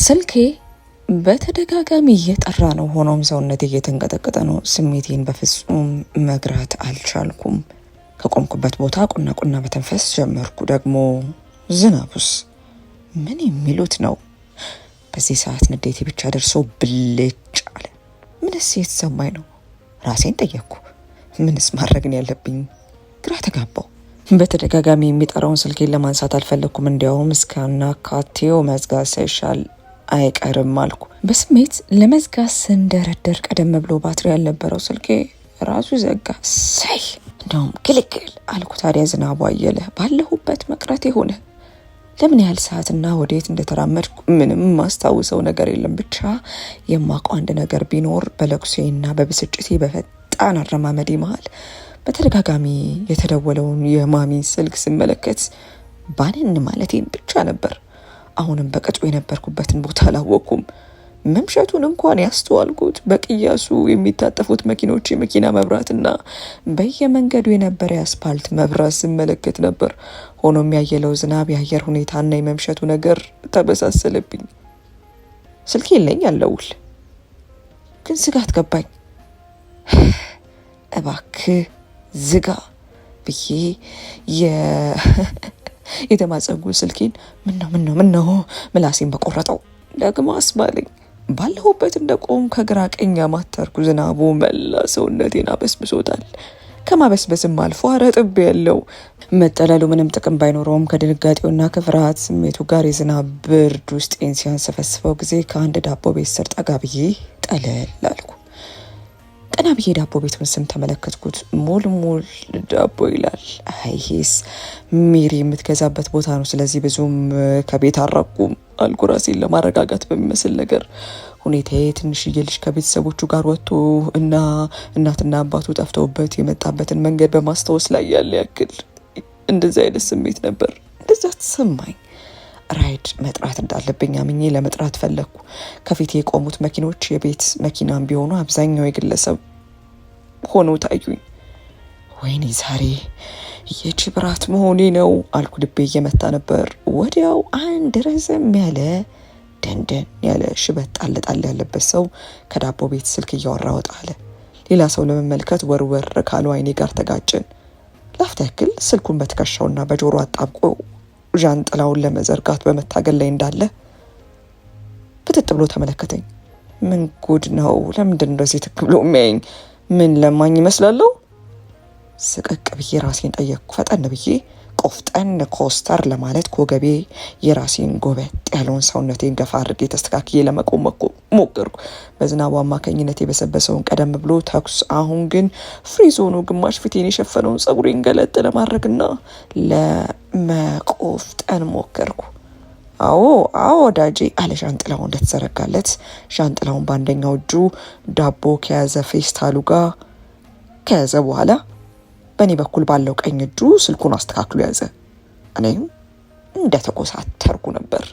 ስልኬ በተደጋጋሚ እየጠራ ነው። ሆኖም ሰውነቴ እየተንቀጠቀጠ ነው። ስሜቴን በፍጹም መግራት አልቻልኩም። ከቆምኩበት ቦታ ቁና ቁና በተንፈስ ጀመርኩ። ደግሞ ዝናቡስ ምን የሚሉት ነው? በዚህ ሰዓት ንዴቴ ብቻ ደርሶ ብልጭ አለ። ምንስ የተሰማኝ ነው? ራሴን ጠየቅኩ። ምንስ ማድረግን ያለብኝ? ግራ ተጋባው። በተደጋጋሚ የሚጠራውን ስልኬን ለማንሳት አልፈለግኩም። እንዲያውም እስከና ካቴው መዝጋት ሳይሻል አይቀርም አልኩ። በስሜት ለመዝጋት ስንደረደር ቀደም ብሎ ባትሪ ያልነበረው ስልኬ ራሱ ዘጋ። ሳይ እንደውም ግልግል አልኩ። ታዲያ ዝናቡ አየለ። ባለሁበት መቅረት የሆነ ለምን ያህል ሰዓትና ወዴት እንደተራመድኩ ምንም ማስታውሰው ነገር የለም። ብቻ የማውቀው አንድ ነገር ቢኖር በለቅሶዬና በብስጭቴ በፈጣን አረማመዴ መሃል በተደጋጋሚ የተደወለውን የማሚን ስልክ ስመለከት ባንን ማለቴን ብቻ ነበር። አሁንም በቅጡ የነበርኩበትን ቦታ አላወቅኩም። መምሸቱን እንኳን ያስተዋልኩት በቅያሱ የሚታጠፉት መኪኖች የመኪና መብራትና በየመንገዱ የነበረ የአስፓልት መብራት ስመለከት ነበር። ሆኖም ያየለው ዝናብ፣ የአየር ሁኔታና የመምሸቱ ነገር ተበሳሰለብኝ። ስልክ የለኝ አለውል፣ ግን ስጋት ገባኝ። እባክህ ዝጋ ብዬ የተማጸጉ ስልኬን ምነው ምላሴን በቆረጠው ደግሞ አስባለኝ። ባለሁበት እንደቆም ከግራ ቀኝ ማተርኩ። ዝናቡ መላ ሰውነቴን አበስብሶታል። ከማበስበስም አልፎ አረጥብ ያለው መጠለሉ ምንም ጥቅም ባይኖረውም ከድንጋጤውና ከፍርሃት ስሜቱ ጋር የዝናብ ብርድ ውስጤን ሲያንሰፈስፈው ጊዜ ከአንድ ዳቦ ቤት ስር ጠጋ ብዬ ጠለል አልኩ። ቀና ብዬ ዳቦ ቤቱን ስም ተመለከትኩት። ሙልሙል ዳቦ ይላል። አይሄስ ሜሪ የምትገዛበት ቦታ ነው። ስለዚህ ብዙም ከቤት አራቁም አልኩ ራሴን ለማረጋጋት በሚመስል ነገር። ሁኔታዬ ትንሽዬ ልጅ ከቤተሰቦቹ ጋር ወጥቶ እና እናትና አባቱ ጠፍተውበት የመጣበትን መንገድ በማስታወስ ላይ ያለ ያክል እንደዚህ አይነት ስሜት ነበር። እንደዛ ተሰማኝ። ራይድ መጥራት እንዳለብኝ አምኜ ለመጥራት ፈለግኩ። ከፊቴ የቆሙት መኪኖች የቤት መኪናም ቢሆኑ አብዛኛው የግለሰብ ሆነው ታዩኝ። ወይኔ ዛሬ የጅብራት መሆኔ ነው አልኩ። ልቤ እየመታ ነበር። ወዲያው አንድ ረዘም ያለ ደንደን ያለ ሽበት ጣል ያለበት ሰው ከዳቦ ቤት ስልክ እያወራ ወጣ አለ። ሌላ ሰው ለመመልከት ወርወር ካሉ አይኔ ጋር ተጋጨን። ላፍታ ያክል ስልኩን በትከሻውና በጆሮ አጣብቆ ዣንጥላውን ለመዘርጋት በመታገል ላይ እንዳለ ፍጥጥ ብሎ ተመለከተኝ። ምን ጉድ ነው? ለምንድን እንደዚህ ትክ ብሎ የሚያየኝ? ምን ለማኝ ይመስላለሁ? ስቅቅ ብዬ ራሴን ጠየቅኩ። ፈጠን ብዬ ቆፍጠን ኮስተር ለማለት ከወገቤ የራሴን ጎበጥ ያለውን ሰውነቴን ገፋ አድርጌ ተስተካክዬ ለመቆም ሞከርኩ። በዝናቡ አማካኝነት የበሰበሰውን ቀደም ብሎ ተኩስ፣ አሁን ግን ፍሪዝ ሆኖ ግማሽ ፊቴን የሸፈነውን ጸጉሬን ገለጥ ለማድረግና ለመቆፍጠን ሞከርኩ። አዎ ወዳጄ አለ ዣንጥላው እንደተዘረጋለት። ዣንጥላውን በአንደኛው እጁ ዳቦ ከያዘ ፌስታሉ ጋር ከያዘ በኋላ በእኔ በኩል ባለው ቀኝ እጁ ስልኩን አስተካክሎ ያዘ። እኔም እንደተኮሳተርኩ ነበር።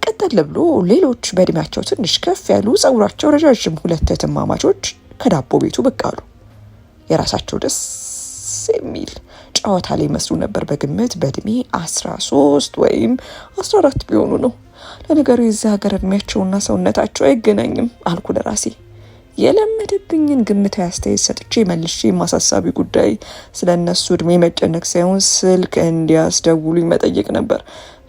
ቀጠል ብሎ ሌሎች በእድሜያቸው ትንሽ ከፍ ያሉ ጸጉራቸው ረዣዥም ሁለት እህትማማቾች ከዳቦ ቤቱ ብቅ አሉ። የራሳቸው ደስ የሚል ጨዋታ ላይ መስሉ ነበር። በግምት በእድሜ 13 ወይም 14 ቢሆኑ ነው። ለነገሩ የዛ ሀገር እድሜያቸውና ሰውነታቸው አይገናኝም አልኩ ለራሴ። የለመደብኝን ግምታዊ አስተያየት ሰጥቼ መልሼ የማሳሳቢ ጉዳይ ስለ እነሱ እድሜ መጨነቅ ሳይሆን ስልክ እንዲያስደውሉኝ መጠየቅ ነበር።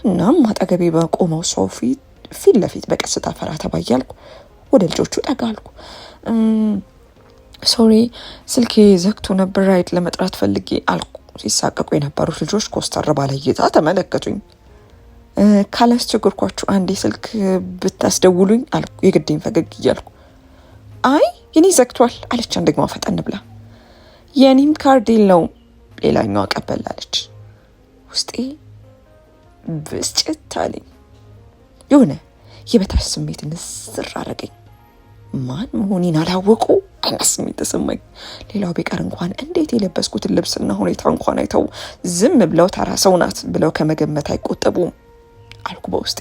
እናም አጠገቤ በቆመው ሰው ፊት ለፊት በቀስታ ፈራ ተባ እያልኩ ወደ ልጆቹ ጠጋ አልኩ። ሶሪ ስልኬ ዘግቶ ነበር፣ ራይድ ለመጥራት ፈልጌ አልኩ። ሲሳቀቁ የነበሩት ልጆች ኮስተር ባለ እይታ ተመለከቱኝ። ካላስቸገርኳችሁ አንዴ ስልክ ብታስደውሉኝ አልኩ የግዴን ፈገግ እያልኩ። አይ የኔ ዘግቷል አለች አንደኛዋ ፈጠን ብላ። የኔም ካርድ የለውም ሌላኛዋ ቀበል አለች። ውስጤ ብስጭት አለኝ። የሆነ የበታች ስሜት ንስር አረገኝ። ማን መሆኔን አላወቁ አይነት ስሜት ተሰማኝ። ሌላው ቢቀር እንኳን እንዴት የለበስኩትን ልብስና ሁኔታ እንኳን አይተው ዝም ብለው ተራ ሰው ናት ብለው ከመገመት አይቆጠቡም አልኩ በውስጤ።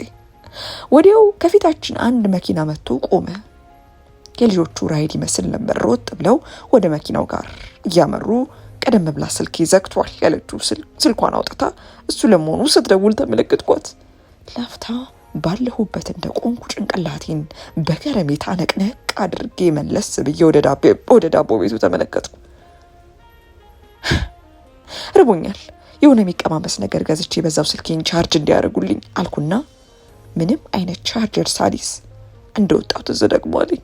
ወዲያው ከፊታችን አንድ መኪና መጥቶ ቆመ። የልጆቹ ራይድ ይመስል ነበር። ሮጥ ብለው ወደ መኪናው ጋር እያመሩ ቀደም ብላ ስልኬ ዘግቷል ያለችው ስልኳን አውጥታ እሱ ለመሆኑ ስትደውል ተመለከትኳት። ላፍታ ባለሁበት እንደቆምኩ ጭንቅላቴን በገረሜታ ነቅነቅ አድርጌ መለስ ብዬ ወደ ዳቦ ቤቱ ተመለከትኩ። ርቦኛል፣ የሆነ የሚቀማመስ ነገር ገዝቼ በዛው ስልኬን ቻርጅ እንዲያደርጉልኝ አልኩና ምንም አይነት ቻርጀር ሳሊስ እንደወጣው ትዝ ደግሞ አለኝ።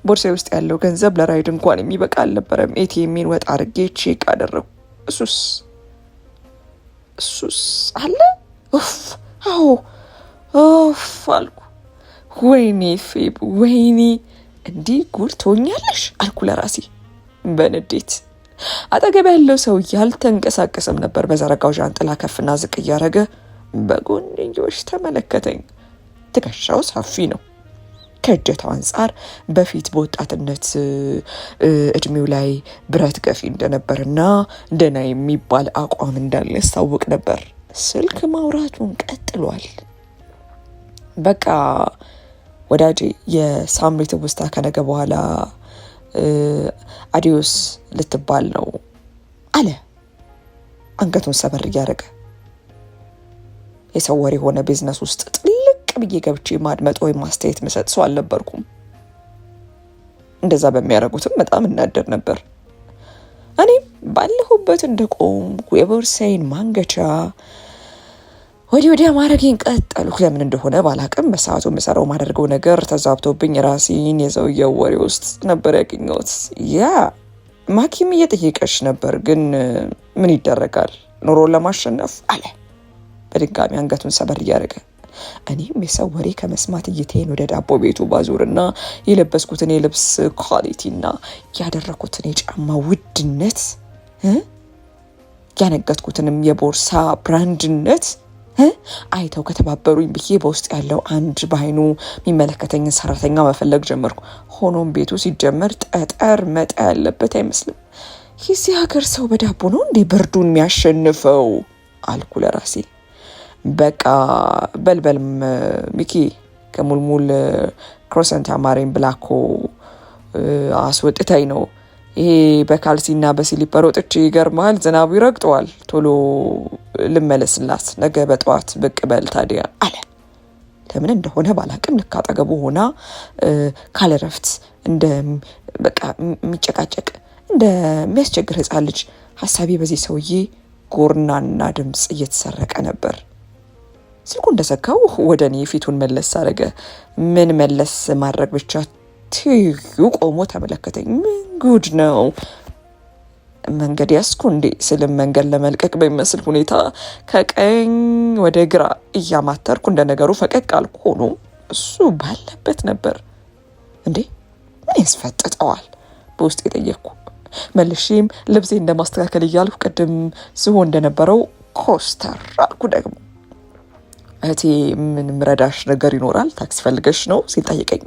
ቦርሳዬ ውስጥ ያለው ገንዘብ ለራይድ እንኳን የሚበቃ አልነበረም። ኤቲኤምን ወጣ አድርጌ ቼክ አደረጉ። እሱስ አለ። አዎ አልኩ። ወይኔ ፌብ፣ ወይኔ እንዲህ ጉድ ትሆኛለሽ አልኩ ለራሴ በንዴት። አጠገብ ያለው ሰው ያልተንቀሳቀሰም ነበር። በዘረጋው ዣንጥላ ከፍና ዝቅ እያደረገ በጎንዮሽ ተመለከተኝ። ትከሻው ሰፊ ነው። ከእጀታው አንጻር በፊት በወጣትነት እድሜው ላይ ብረት ገፊ እንደነበርና ደህና የሚባል አቋም እንዳለ ያስታውቅ ነበር። ስልክ ማውራቱን ቀጥሏል። በቃ ወዳጄ የሳምሪ ትውስታ ከነገ በኋላ አዲዮስ ልትባል ነው አለ አንገቱን ሰበር እያደረገ። የሰው ወሬ የሆነ ቢዝነስ ውስጥ ጥልቅ ብዬ ገብቼ ማድመጥ ወይም ማስተያየት መሰጥ ሰው አልነበርኩም። እንደዛ በሚያደርጉትም በጣም እናደር ነበር። እኔም ባለሁበት እንደቆምኩ የቦርሳዬን ማንገቻ ወዲያ ማድረጌን ቀጠልኩ። ለምን እንደሆነ ባላቅም በሰዓቱ የምሰራው ማደርገው ነገር ተዛብቶብኝ ራሴን የሰውየው ወሬ ውስጥ ነበር ያገኘሁት። ያ ማኪም እየጠየቀች ነበር፣ ግን ምን ይደረጋል ኑሮን ለማሸነፍ አለ በድጋሚ አንገቱን ሰበር እያደረገ። እኔም የሰው ወሬ ከመስማት እይቴን ወደ ዳቦ ቤቱ ባዞርና የለበስኩትን የልብስ ኳሊቲና ያደረኩትን የጫማ ውድነት ያነገትኩትንም የቦርሳ ብራንድነት አይተው ከተባበሩኝ ብዬ በውስጥ ያለው አንድ በአይኑ የሚመለከተኝን ሰራተኛ መፈለግ ጀመርኩ። ሆኖም ቤቱ ሲጀመር ጠጠር መጣ ያለበት አይመስልም። የዚህ ሀገር ሰው በዳቦ ነው እንዴ ብርዱን የሚያሸንፈው አልኩ ለራሴ። በቃ በልበልም ሚኪ ከሙልሙል ክሮሰንት አማሬን ብላኮ አስወጥታኝ ነው። ይሄ በካልሲና በሲሊፐር ወጥቼ ይገርማል፣ ዝናቡ ይረግጠዋል። ቶሎ ልመለስላት፣ ነገ በጠዋት ብቅ በል ታዲያ አለ። ለምን እንደሆነ ባላቅም ልክ አጠገቡ ሆና ካለረፍት በቃ የሚጨቃጨቅ እንደሚያስቸግር ህፃን ልጅ ሀሳቤ በዚህ ሰውዬ ጎርናና ድምፅ እየተሰረቀ ነበር። ስልኩ እንደዘጋው ወደ እኔ ፊቱን መለስ አደረገ። ምን መለስ ማድረግ ብቻ ትዩ ቆሞ ተመለከተኝ። ምን ጉድ ነው? መንገድ ያስኩ እንዴ ስልም መንገድ ለመልቀቅ በሚመስል ሁኔታ ከቀኝ ወደ ግራ እያማተርኩ እንደ ነገሩ ፈቀቅ አልኩ። ሆኖ እሱ ባለበት ነበር። እንዴ ምን ያስፈጥጠዋል በውስጥ የጠየቅኩ። መልሼም ልብሴ እንደማስተካከል እያልኩ ቅድም ዝሆን እንደነበረው ኮስተር አልኩ። ደግሞ እህቴ ምን ምረዳሽ ነገር ይኖራል? ታክሲ ፈልገሽ ነው ሲል ጠየቀኝ።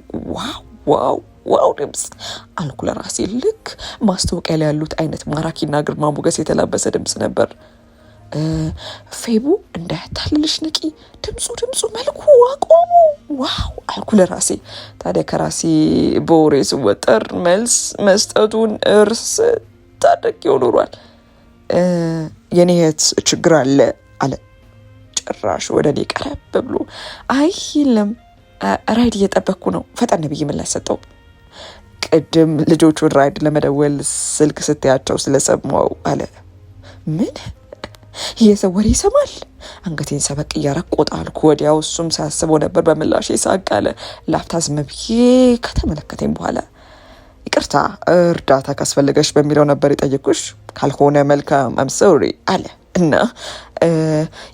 ዋው ድምፅ አልኩ ለራሴ። ልክ ማስታወቂያ ላይ ያሉት አይነት ማራኪና ግርማ ሞገስ የተላበሰ ድምፅ ነበር። ፌቡ እንዳያታልልሽ ንቂ፣ ድምፁ መልኩ አቆሙ። ዋው አልኩ ለራሴ። ታዲያ ከራሴ በወሬ ስወጠር መልስ መስጠቱን እርስ ታደርጊው ኖሯል። የኔ እህት ችግር አለ አለ ጭራሽ ወደ እኔ ቀረብ ብሎ። አይ የለም ራይድ እየጠበቅኩ ነው ፈጠን ብዬ ምላሽ ሰጠው። ቅድም ልጆቹን ራይድ ለመደወል ስልክ ስትያቸው ስለሰማው አለ። ምን የሰው ወሬ ይሰማል? አንገቴን ሰበቅ እያረቆጣ አልኩ። ወዲያው እሱም ሳያስበው ነበር በምላሽ ሳቅ አለ። ላፍታ ዝም ብዬ ከተመለከተኝ በኋላ ይቅርታ እርዳታ ካስፈልገሽ በሚለው ነበር የጠየኩሽ፣ ካልሆነ መልካም አም ሶሪ አለ እና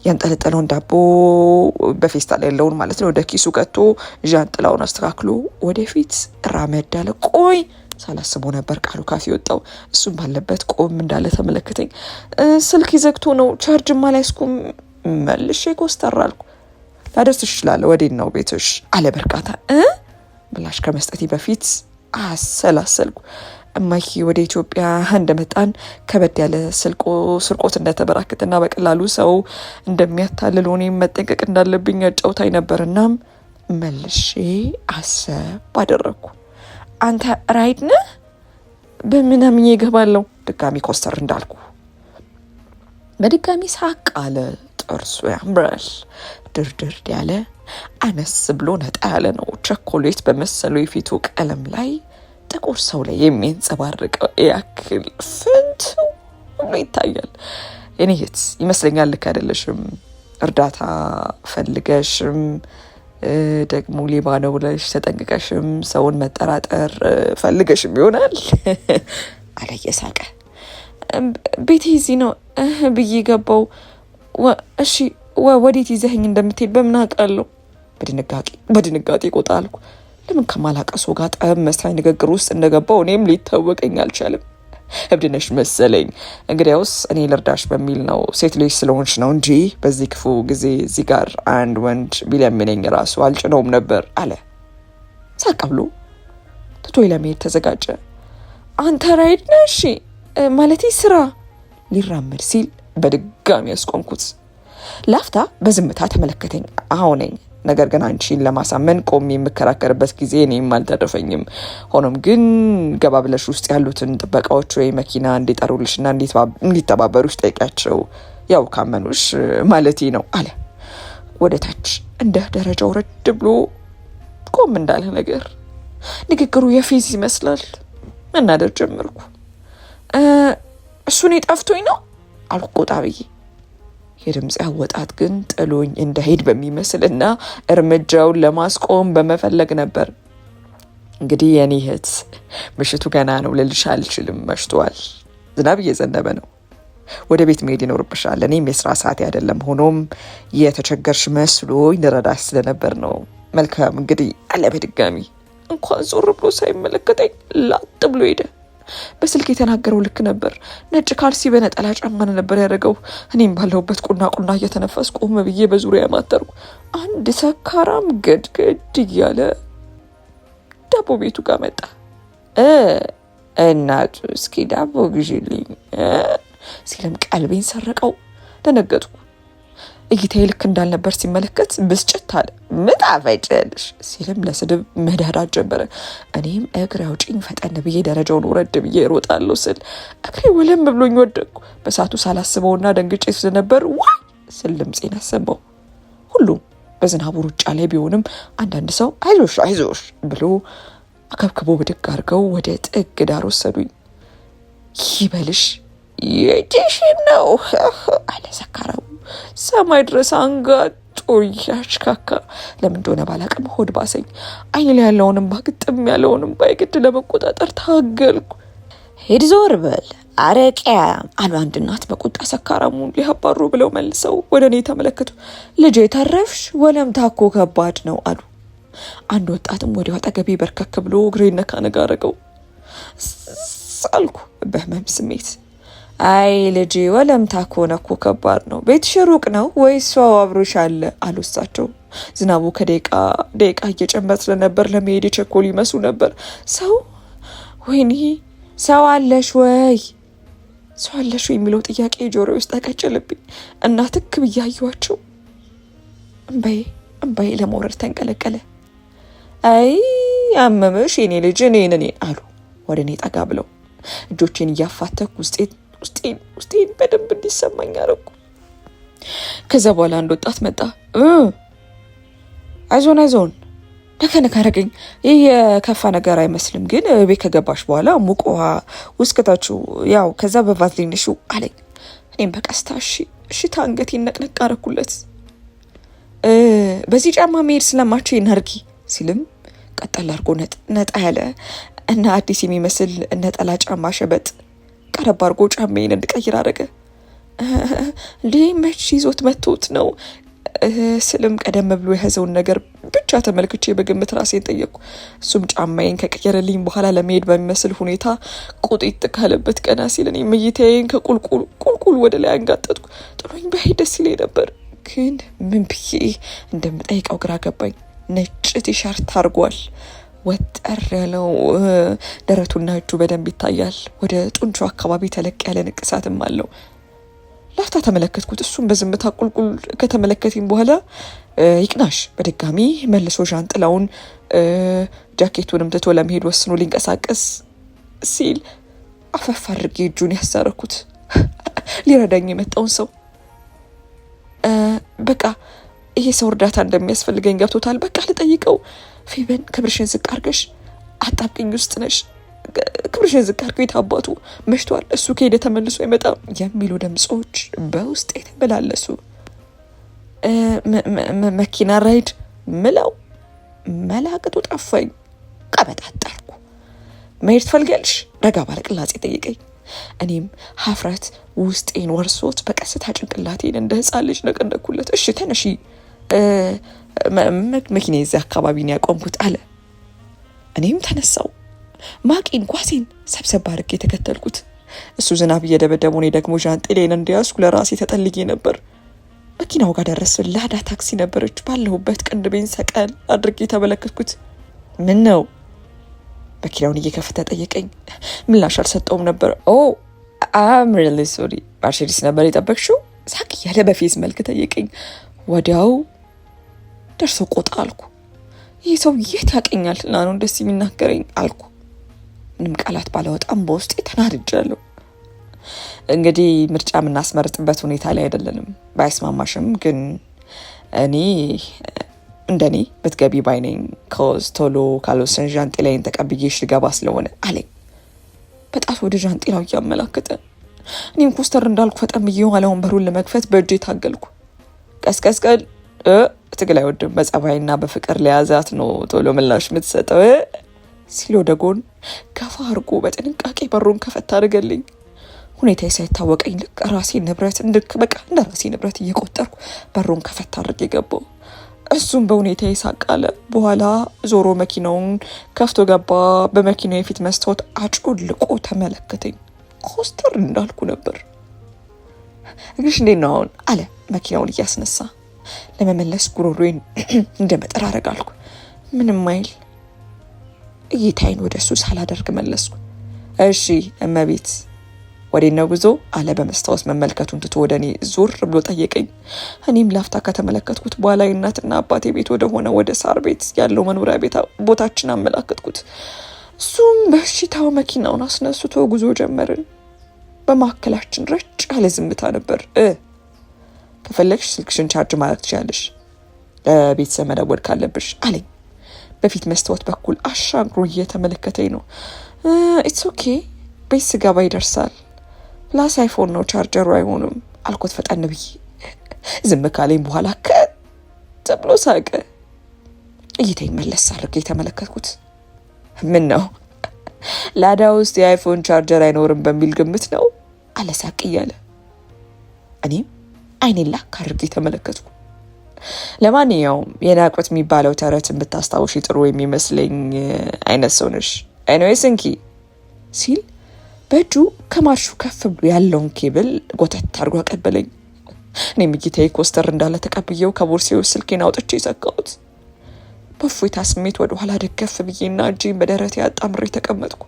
ያንጠለጠለውን ዳቦ በፌስታል ያለውን ማለት ነው ወደ ኪሱ ከቶ ዣንጥላውን አስተካክሎ ወደፊት ራመድ አለ። ቆይ ሳላስበው ነበር ቃሉ ካፌ ወጣው። እሱም ባለበት ቆም እንዳለ ተመለከተኝ። ስልክ ይዘግቶ ነው ቻርጅማ ላይ እስኩም መልሼ ኮስተር አልኩ። ላደርስሽ እችላለሁ፣ ወዴት ነው ቤትሽ አለ በርካታ። ምላሽ ከመስጠቴ በፊት አሰላሰልኩ። እማዬ ወደ ኢትዮጵያ እንደመጣን ከበድ ያለ ስርቆት እንደተበራከተና በቀላሉ ሰው እንደሚያታልል እኔም መጠንቀቅ እንዳለብኝ አጫውታኝ ነበርና መልሼ አሰብ አደረግኩ። አንተ ራይድ ነህ? በምን አምኜ እገባለሁ? ድጋሚ ኮስተር እንዳልኩ በድጋሚ ሳቅ አለ። ጥርሱ ያምራል፣ ድርድር ያለ አነስ ብሎ ነጣ ያለ ነው። ቸኮሌት በመሰለው የፊቱ ቀለም ላይ ጥቁር ሰው ላይ የሚንጸባረቀው ያክል ፍንትው ብሎ ይታያል። እኔ እህት ይመስለኛል ልክ አይደለሽም። እርዳታ ፈልገሽም ደግሞ ሌባ ነው ብለሽ ተጠንቅቀሽም ሰውን መጠራጠር ፈልገሽም ይሆናል አለ እየሳቀ። ቤቴ እዚህ ነው ብዬ ገባው። እሺ ወዴት ይዘኸኝ እንደምትሄድ በምን አውቃለሁ? በድንጋጤ ቆጣ አልኩ። ለምን ከማላቀሱ ጋር ጠብ መስራኝ ንግግር ውስጥ እንደገባው እኔም ሊታወቀኝ አልቻለም። እብድነሽ መሰለኝ። እንግዲያውስ እኔ ልርዳሽ በሚል ነው፣ ሴት ልጅ ስለሆንሽ ነው እንጂ በዚህ ክፉ ጊዜ እዚህ ጋር አንድ ወንድ ቢለምነኝ ራሱ አልጭነውም ነበር አለ ሳቅ ብሎ። ትቶኝ ለመሄድ ተዘጋጀ። አንተ ራይድ ነሽ ማለቴ ስራ ሊራመድ ሲል በድጋሚ ያስቆምኩት። ላፍታ በዝምታ ተመለከተኝ። አሁነኝ ነገር ግን አንቺን ለማሳመን ቆሜ የምከራከርበት ጊዜ እኔም አልተረፈኝም። ሆኖም ግን ገባ ብለሽ ውስጥ ያሉትን ጥበቃዎች ወይ መኪና እንዲጠሩልሽና እንዲተባበሩሽ ጠይቂያቸው፣ ያው ካመኑሽ ማለቴ ነው አለ። ወደ ታች እንደ ደረጃው ረድ ብሎ ቆም እንዳለ ነገር። ንግግሩ የፌዝ ይመስላል። መናደር ጀመርኩ። እሱን ጠፍቶኝ ነው አልኩ ቆጣ ብዬ። የድምፅ አወጣት ግን ጥሎኝ እንዳሄድ በሚመስልና እርምጃውን ለማስቆም በመፈለግ ነበር። እንግዲህ የኔ እህት ምሽቱ ገና ነው ልልሽ አልችልም። መሽቷል። ዝናብ እየዘነበ ነው። ወደ ቤት መሄድ ይኖርብሻል። እኔም የስራ ሰዓት አይደለም። ሆኖም የተቸገርሽ መስሎኝ ልረዳሽ ስለነበር ነው። መልካም እንግዲህ አለ በድጋሚ። እንኳን ዞር ብሎ ሳይመለከተኝ ላጥ ብሎ ሄደ። በስልክ የተናገረው ልክ ነበር። ነጭ ካልሲ በነጠላ ጫማ ነበር ያደረገው። እኔም ባለሁበት ቁና እየተነፈስ ቆም ብዬ በዙሪያ ማተርኩ። አንድ ሰካራም ገድገድ እያለ ዳቦ ቤቱ ጋር መጣ። እናቱ እስኪ ዳቦ ግዢልኝ ሲልም ቀልቤን ሰረቀው። ደነገጥኩ። እይታዬ ልክ እንዳልነበር ሲመለከት ብስጭት አለ። ምጣፈጭልሽ ሲልም ለስድብ መዳዳት ጀመረ። እኔም እግሬ አውጪኝ ፈጠን ብዬ ደረጃውን ወረድ ብዬ እሮጣለሁ ስል እግሬ ወለም ብሎኝ ወደቅኩ። በሳቱ ሳላስበውና ደንግጬ ስለነበር ዋይ ስል ድምፄን አሰማው። ሁሉም በዝናቡ ሩጫ ላይ ቢሆንም አንዳንድ ሰው አይዞሽ ብሎ አከብክቦ ብድግ አድርገው ወደ ጥግ ዳር ወሰዱኝ። ይበልሽ የእጅሽን ነው አለ ሰካራሙ ሰማይ ድረስ አንጋጦ ያሽካካ። ለምን እንደሆነ ባላቅም ሆድ ባሰኝ። አይን ላይ ያለውንም ባግጥም ያለውንም ባይግድ ለመቆጣጠር ታገልኩ። ሄድ ዞር በል አረቂያ አሉ አንድ እናት በቁጣ። ሰካራሙን ሊያባሩ ብለው መልሰው ወደ እኔ ተመለከቱ። ልጄ ተረፍሽ? ወለምታ እኮ ከባድ ነው አሉ። አንድ ወጣትም ወዲያው አጠገቤ በርከክ ብሎ እግሬን ነካ ነጋ አረገው። ሳልኩ በህመም ስሜት። አይ ልጄ ወለምታ ከሆነ እኮ ከባድ ነው። ቤትሽ ሩቅ ነው ወይስ ሰው አብሮሽ አለ አሉ እሳቸው። ዝናቡ ከደቂቃ እየጨመረ ስለነበር ለመሄድ የቸኮሉ ይመስሉ ነበር። ወይኔ ሰው አለሽ ወይ የሚለው ጥያቄ ጆሮዬ ውስጥ ተቀጨለብኝ እና ትክ ብዬ አየኋቸው። እምባዬ ለመውረድ ተንቀለቀለ። አይ አመመሽ የኔ ልጅ እኔን አሉ ወደ እኔ ጠጋ ብለው። እጆቼን እያፋተኩ ውስጤን በደንብ እንዲሰማኝ አረኩ። ከዛ በኋላ አንድ ወጣት መጣ። አይዞን ነካ አረገኝ። ይህ የከፋ ነገር አይመስልም፣ ግን ቤት ከገባሽ በኋላ ሙቅ ውሃ ውስከታችሁ ያው ከዛ በቫዝሊን እሹ አለኝ። እኔም በቀስታ እሺ አንገቴን ነቅነቅ አረኩለት። በዚህ ጫማ መሄድ ስለማቸው ይናርጊ ሲልም ቀጠል አርጎ ነጣ ያለ እና አዲስ የሚመስል ነጠላ ጫማ ሸበጥ ቀረብ አርጎ ጫማዬን እንድቀይር አረገ። እንዲህ መች ይዞት መቶት ነው ስልም ቀደም ብሎ የያዘውን ነገር ብቻ ተመልክቼ በግምት ራሴን ጠየቅኩ። እሱም ጫማዬን ከቀየረልኝ በኋላ ለመሄድ በሚመስል ሁኔታ ቁጢጥ ካለበት ቀና ሲል እኔም እይታዬን ከቁልቁል ወደ ላይ አንጋጠጥኩ። ጥሎኝ በሄድ ደስ ይለኝ ነበር፣ ግን ምን ብዬ እንደምጠይቀው ግራ ገባኝ። ነጭ ቲሸርት አርጓል። ወጠር ያለው ደረቱና እጁ በደንብ ይታያል። ወደ ጡንቹ አካባቢ ተለቅ ያለ ንቅሳትም አለው። ላፍታ ተመለከትኩት። እሱም በዝምታ ቁልቁል ከተመለከተኝ በኋላ ይቅናሽ በድጋሚ መልሶ ዣንጥላውን ጃኬቱንም ትቶ ለመሄድ ወስኖ ሊንቀሳቀስ ሲል አፈፍ አድርጌ እጁን ያሳረኩት ሊረዳኝ የመጣውን ሰው። በቃ ይሄ ሰው እርዳታ እንደሚያስፈልገኝ ገብቶታል። በቃ ልጠይቀው። ፌበን ክብርሽን ዝቅ አድርገሽ አጣብቂኝ ውስጥ ነሽ። ክብርሽን ዝቅ አድርገው። የታባቱ መሽቷል። እሱ ከሄደ ተመልሶ አይመጣም የሚሉ ድምጾች በውስጥ የተመላለሱ። መኪና ራይድ ምለው መላቅጡ ጠፋኝ። ቀበጣጠርኩ። መሄድ ትፈልጊያለሽ? ረጋ ባለ ቅላጼ ጠይቀኝ። እኔም ሀፍረት ውስጤን ወርሶት በቀስታ ጭንቅላቴን እንደ ህፃን ልጅ ነቀነኩለት። እሺ ተነሺ፣ መኪና የዚያ አካባቢ ነው ያቆምኩት አለ። እኔም ተነሳው። ማቄን ጓሴን ሰብሰብ አድርጌ የተከተልኩት። እሱ ዝናብ እየደበደበው፣ እኔ ደግሞ ዣንጥሌን እንደያዝኩ ለራሴ ተጠልጌ ነበር። መኪናው ጋር ደረስን። ላዳ ታክሲ ነበረች። ባለሁበት ቅንድቤን ሰቀል አድርጌ ተመለከትኩት። ምን ነው? መኪናውን እየከፈተ ጠየቀኝ። ምላሽ አልሰጠውም ነበር። ኦ አም ሪሊ ሶሪ። ማርሴዲስ ነበር የጠበቅሽው? ሳቅ እያለ በፌዝ መልክ ጠየቀኝ። ወዲያው ደርሶ ቆጣ አልኩ። ይህ ሰው የት ያቀኛል እና ነው ደስ የሚናገረኝ አልኩ። ምንም ቃላት ባለወጣም በውስጤ ተናድጃለሁ። እንግዲህ ምርጫ የምናስመርጥበት ሁኔታ ላይ አይደለንም። ባይስማማሽም ግን እኔ እንደኔ ብትገቢ ባይነኝ። ኮዝ ቶሎ ካልወሰን ዣንጥላዬን ተቀብዬሽ ልገባ ስለሆነ አለኝ በጣት ወደ ዣንጥላው እያመላከተ። እኔም ኮስተር እንዳልኩ ፈጠን ብዬ የኋላውን በሩን ለመክፈት በእጄ ታገልኩ። ቀስቀስቀል ትግል አይወድም። በጸባይና በፍቅር ለያዛት ነው ቶሎ ምላሽ የምትሰጠው ሲል ወደ ጎን ገፋ አድርጎ በጥንቃቄ በሩን ከፈት አድርገልኝ። ሁኔታ ሳይታወቀኝ ልክ ራሴ ንብረት በቃ እንደ ራሴ ንብረት እየቆጠርኩ በሩን ከፈት አድርጌ ገባው። እሱም በሁኔታ ይሳቃለ። በኋላ ዞሮ መኪናውን ከፍቶ ገባ። በመኪናው የፊት መስታወት አጮልቆ ተመለከተኝ። ኮስተር እንዳልኩ ነበር። እግርሽ እንዴት ነው አሁን አለ መኪናውን እያስነሳ። ለመመለስ ጉሮሮዬን እንደ መጠራረግ አልኩ። ምንም አይል። እይታይን ወደ እሱ ሳላደርግ መለስኩ። እሺ እመቤት ወዴት ነው ጉዞ አለ በመስታወት መመልከቱን ትቶ ወደ እኔ ዞር ብሎ ጠየቀኝ። እኔም ላፍታ ከተመለከትኩት በኋላ የእናትና አባቴ ቤት ወደ ሆነ ወደ ሳር ቤት ያለው መኖሪያ ቤት ቦታችን አመላከትኩት። እሱም በሽታው መኪናውን አስነስቶ ጉዞ ጀመርን። በማዕከላችን ረጭ ያለ ዝምታ ነበር። ከፈለግሽ ስልክሽን ቻርጅ ማድረግ ትችላለሽ፣ ለቤተሰብ መደወል ካለብሽ አለኝ። በፊት መስታወት በኩል አሻግሮ እየተመለከተኝ ነው። ኢትስ ኦኬ ቤት ስገባ ይደርሳል። ፕላስ አይፎን ነው ቻርጀሩ አይሆንም አልኮት ፈጠን ብዬ። ዝም ካለኝ በኋላ ከት ብሎ ሳቀ። እይተኝ መለስ አድርጌ የተመለከትኩት። ምን ነው ላዳ ውስጥ የአይፎን ቻርጀር አይኖርም በሚል ግምት ነው አለ ሳቅ እያለ። እኔም አይኔን ላክ አድርጌ ተመለከትኩ። ለማንኛውም የናቁት የሚባለው ተረትን ብታስታውሺ ጥሩ የሚመስለኝ አይነት ሰው ነሽ። ኤኒዌይስ እንኪ ሲል በእጁ ከማርሹ ከፍ ብሎ ያለውን ኬብል ጎተት አድርጎ አቀበለኝ። እኔም እይታዬ ኮስተር እንዳለ ተቀብዬው ከቦርሴው ስልኬን አውጥቼ ሰካሁት። በእፎይታ ስሜት ወደ ኋላ ደገፍ ብዬና እጄን በደረቴ አጣምሬ ተቀመጥኩ።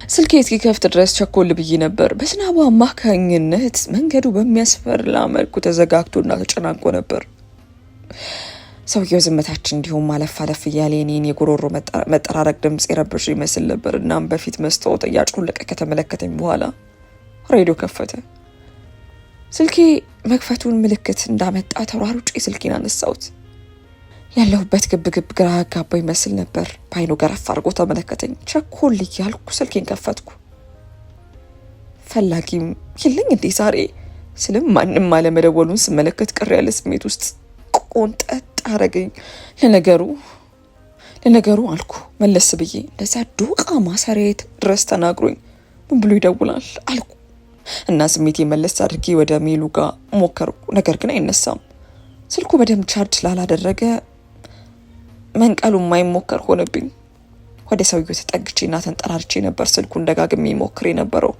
ስልኬ እስኪከፍት ድረስ ቸኮል ብዬ ነበር። በዝናቡ አማካኝነት መንገዱ በሚያስፈራ መልኩ ተዘጋግቶና ተጨናንቆ ነበር። ሰውየው ዝምታችን እንዲሁም አለፍ አለፍ እያለ የኔን የጉሮሮ መጠራረቅ ድምፅ የረብሽ ይመስል ነበር። እናም በፊት መስታወት እያጮለቀ ከተመለከተኝ በኋላ ሬዲዮ ከፈተ። ስልኬ መክፈቱን ምልክት እንዳመጣ ተሯሩጬ ስልኬን አነሳሁት። ያለሁበት ግብግብ ግራ ጋባ ይመስል ነበር። በአይኑ ገረፍ አድርጎ ተመለከተኝ። ቸኮል እያልኩ ስልኬን ከፈትኩ። ፈላጊም የለኝ እንዴ ዛሬ ስልም ማንም አለመደወሉን ስመለከት ቅር ያለ ስሜት ውስጥ ቆንጠጥ አረገኝ። ለነገሩ አልኩ መለስ ብዬ፣ እንደዛ ዶቃ ማሰሪያት ድረስ ተናግሮኝ ምን ብሎ ይደውላል አልኩ እና ስሜቴ መለስ አድርጌ ወደ ሜሉ ጋር ሞከርኩ። ነገር ግን አይነሳም። ስልኩ በደንብ ቻርጅ ስላላደረገ መንቀሉ የማይሞከር ሆነብኝ። ወደ ሰውየው ተጠግቼና ተንጠራርቼ ነበር ስልኩን ደጋግሜ ሞክሬ ነበረው።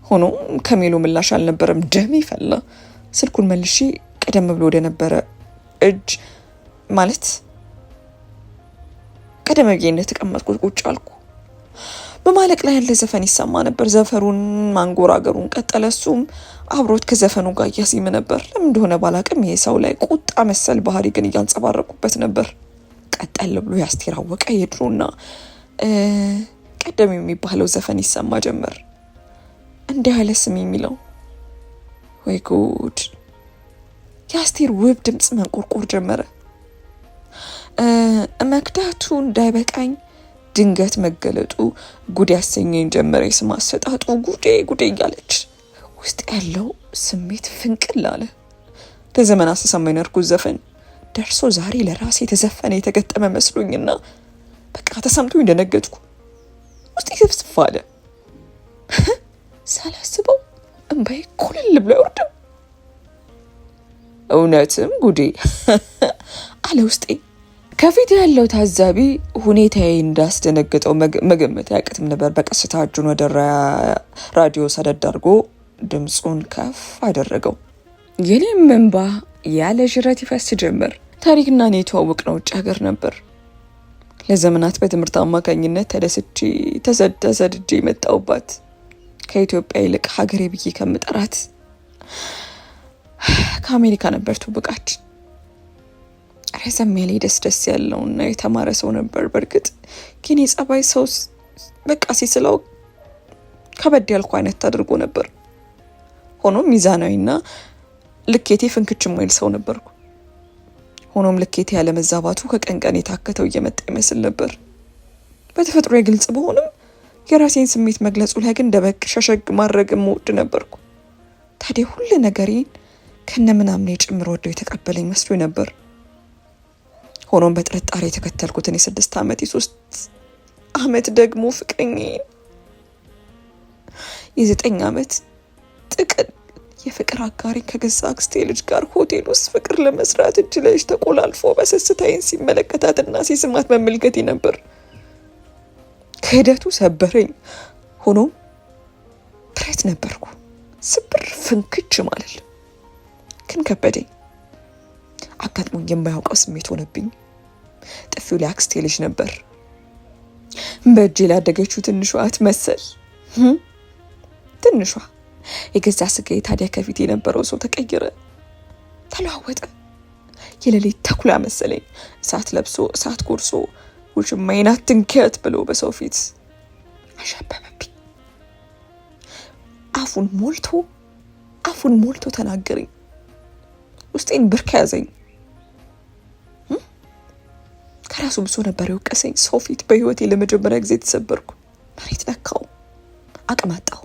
ሆኖም ከሜሉ ምላሽ አልነበረም። ደሜ ፈላ። ስልኩን መልሼ ቀደም ብሎ ወደ ነበረ እጅ ማለት ቀደም ብዬ እንደተቀመጥኩት ቁጭ አልኩ። በማለቅ ላይ ያለ ዘፈን ይሰማ ነበር። ዘፈሩን ማንጎራገሩን ቀጠለ። እሱም አብሮት ከዘፈኑ ጋር እያዜመ ነበር። ለምን እንደሆነ ባላቅም ይሄ ሰው ላይ ቁጣ መሰል ባህሪ ግን እያንጸባረቁበት ነበር። ቀጠል ብሎ ያስቴር አወቀ የድሮና ቀደም የሚባለው ዘፈን ይሰማ ጀመር። እንዲህ ያለ ስም የሚለው ወይ ጉድ! የአስቴር ውብ ድምፅ መንቆርቆር ጀመረ። መክዳቱ እንዳይበቃኝ ድንገት መገለጡ ጉድ ያሰኘኝ ጀመረ። የስም አሰጣጡ ጉዴ ጉዴ እያለች ውስጥ ያለው ስሜት ፍንቅል አለ። ለዘመናት ስሰማ የኖርኩት ዘፈን ደርሶ ዛሬ ለራሴ የተዘፈነ የተገጠመ መስሎኝና በቃ ተሰምቶኝ ደነገጥኩ። ውስጤ ስፍስፍ አለ። ሳላስበው እንባዬ ኩልል ብሎ አይወርድም። እውነትም ጉዴ አለ ውስጤ። ከፊት ያለው ታዛቢ ሁኔታዬ እንዳስደነገጠው መገመት አያቅትም ነበር። በቀስታ እጁን ወደ ራዲዮ ሰደድ አድርጎ ድምፁን ከፍ አደረገው። የኔም እንባ ያለ ጅረት ይፈስ ጀመር። ታሪክና እኔ የተዋወቅነው ውጭ ሀገር ነበር። ለዘመናት በትምህርት አማካኝነት ተሰድጄ የመጣሁባት ከኢትዮጵያ ይልቅ ሀገሬ ብዬ ከምጠራት ከአሜሪካ ነበር ትውውቃችን። ረዘም ያለ ደስ ያለውና የተማረ ሰው ነበር። በእርግጥ ግን የጸባይ ሰው በቃ ሲስለው ከበድ ያልኩ አይነት አድርጎ ነበር። ሆኖም ሚዛናዊና ልኬቴ ፍንክች የማይል ሰው ነበርኩ። ሆኖም ልኬቴ ያለ መዛባቱ ከቀን ቀን የታከተው እየመጣ ይመስል ነበር። በተፈጥሮ ግልጽ በሆንም የራሴን ስሜት መግለጹ ላይ ግን ደበቅ ሸሸግ ማድረግ የምወድ ነበርኩ። ታዲያ ሁሉ ነገሬን ከነምናምኔ ጭምር ወደው የተቀበለኝ መስሎኝ ነበር። ሆኖም በጥርጣሬ የተከተልኩትን የ6 ዓመት የ3 ዓመት ደግሞ ፍቅረኛዬን የ9 ዓመት ጥቅል የፍቅር አጋሪን ከገዛ አክስቴ ልጅ ጋር ሆቴል ውስጥ ፍቅር ለመስራት እጅ ለእጅ ተቆላልፎ በስስታይን ሲመለከታትና ሲስማት መመልከቴ ነበር። ክህደቱ ሰበረኝ። ሆኖም ብረት ነበርኩ። ስብር ፍንክች ማለት ግን ከበደኝ። አጋጥሞኝ የማያውቀው ስሜት ሆነብኝ። ጥፊው ላይ አክስቴ ልጅ ነበር። በእጄ ላይ ያደገችው ትንሿ አትመሰል። ትንሿ የገዛ ስጋዬ ታዲያ ከፊት የነበረው ሰው ተቀየረ፣ ተለዋወጠ። የሌሊት ተኩላ መሰለኝ። እሳት ለብሶ እሳት ጎርሶ ውሽማዬን አትንኪያት ብሎ በሰው ፊት አሻበበብኝ። አፉን ሞልቶ ተናገረኝ። ውስጤን ብርክ ያዘኝ። ከራሱ ብሶ ነበር የወቀሰኝ። ሰው ፊት በህይወቴ ለመጀመሪያ ጊዜ ተሰበርኩ። መሬት ነካው፣ አቅማጣው።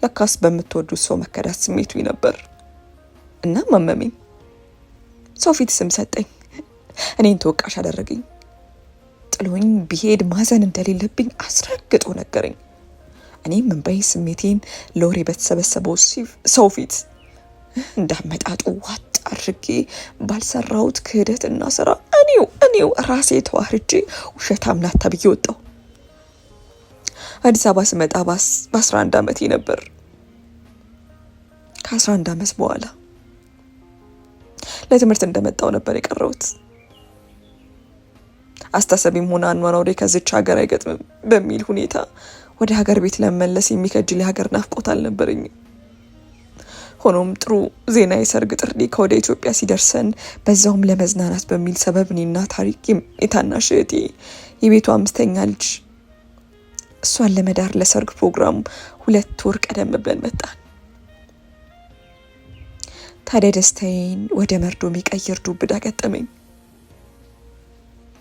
ለካስ በምትወዱት ሰው መከዳት ስሜቱ ነበር እና ማመመኝ። ሰው ፊት ስም ሰጠኝ። እኔን ተወቃሽ አደረገኝ። ጥሎኝ ቢሄድ ማዘን እንደሌለብኝ አስረግጦ ነገረኝ። እኔም እንባዬ ስሜቴን ለወሬ በተሰበሰበው ሰው ፊት እንዳመጣጡ ዋጥ አድርጌ ባልሰራሁት ክህደትና ስራ እኔው ራሴ ተዋርጄ ውሸታም ናት ተብዬ ወጣሁ። አዲስ አበባ ስመጣ በ11 ዓመቴ ነበር። ከ11 ዓመት በኋላ ለትምህርት እንደመጣው ነበር የቀረሁት። አስተሳሰቤም ሆነ አኗኗሬ ከዚች ሀገር አይገጥምም በሚል ሁኔታ ወደ ሀገር ቤት ለመመለስ የሚከጅል የሀገር ናፍቆት አልነበረኝም። ሆኖም ጥሩ ዜና የሰርግ ጥሪ ከወደ ኢትዮጵያ ሲደርሰን በዛውም ለመዝናናት በሚል ሰበብ እኔና ታሪክ የታናሽ እህቴ የቤቱ 5ኛ ልጅ እሷን ለመዳር ለሰርግ ፕሮግራሙ 2 ወር ቀደም ብለን መጣን። ታዲያ ደስታዬን ወደ መርዶ የሚቀይር ዱብዳ ገጠመኝ።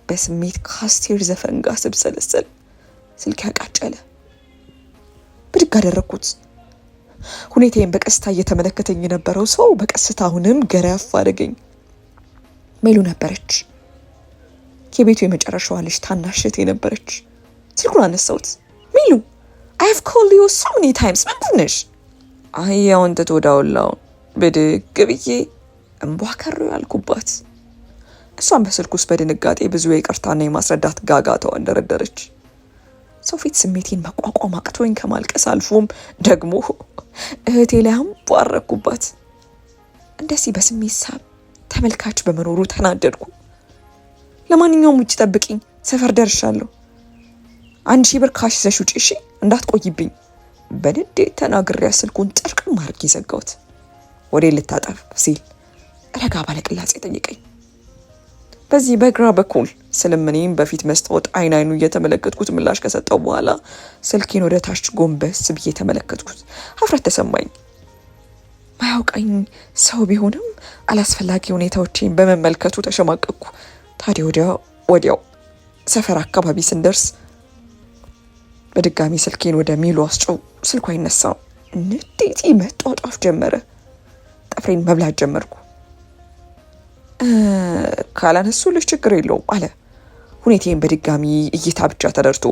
በስሜት ከአስቴር ዘፈን ጋር ስብሰለሰል ስልክ ያቃጨለ። ብድግ አደረግኩት። ሁኔታዬን በቀስታ እየተመለከተኝ የነበረው ሰው በቀስታ አሁንም ገረፍ አደረገኝ። ሜሉ ነበረች። የቤቱ የመጨረሻዋ ልጅ ታናሽ እህቴ ነበረች። ስልኩን አነሳሁት። ሜሉ I have called you so many times ምንድን ነሽ? አህያውን ትቶ ዳውላውን ብድግ ብዬ እንቧ ከሩ ያልኩባት። እሷን በስልክ ውስጥ በድንጋጤ ብዙ የይቅርታና የማስረዳት ጋጋታዋ እንደረደረች። ሰው ፊት ስሜቴን መቋቋም አቅቶኝ ከማልቀስ አልፎም ደግሞ እህቴ ላይ አንቧረኩባት። እንደዚህ በስሜት ሳብ ተመልካች በመኖሩ ተናደድኩ። ለማንኛውም ውጭ ጠብቂኝ፣ ሰፈር ደርሻለሁ። 1000 ብር ካሽ ይዘሽ ውጪ፣ እሺ እንዳትቆይብኝ በንዴት ተናግሬ ስልኩን ጥርቅም አድርጌ ዘጋሁት። ወዴ ልታጠፍ ሲል ረጋ ባለ ቅላጼ ጠየቀኝ። በዚህ በግራ በኩል ስለምኔም በፊት መስታወት አይኑ እየተመለከትኩት ምላሽ ከሰጠው በኋላ ስልኬን ወደ ታች ጎንበስ ብዬ ተመለከትኩት። ሀፍረት ተሰማኝ። ማያውቀኝ ሰው ቢሆንም አላስፈላጊ ሁኔታዎችን በመመልከቱ ተሸማቀቅኩ። ታዲያ ወዲያው ሰፈር አካባቢ ስንደርስ በድጋሚ ስልኬን ወደ ሚሉ አስጮው። ስልኩ አይነሳም። ንዴቴ መጧጧፍ ጀመረ። ጥፍሬን መብላት ጀመርኩ። ካላነሱልሽ ችግር የለውም አለ። ሁኔታዬን በድጋሚ እይታ ብቻ ተደርቶ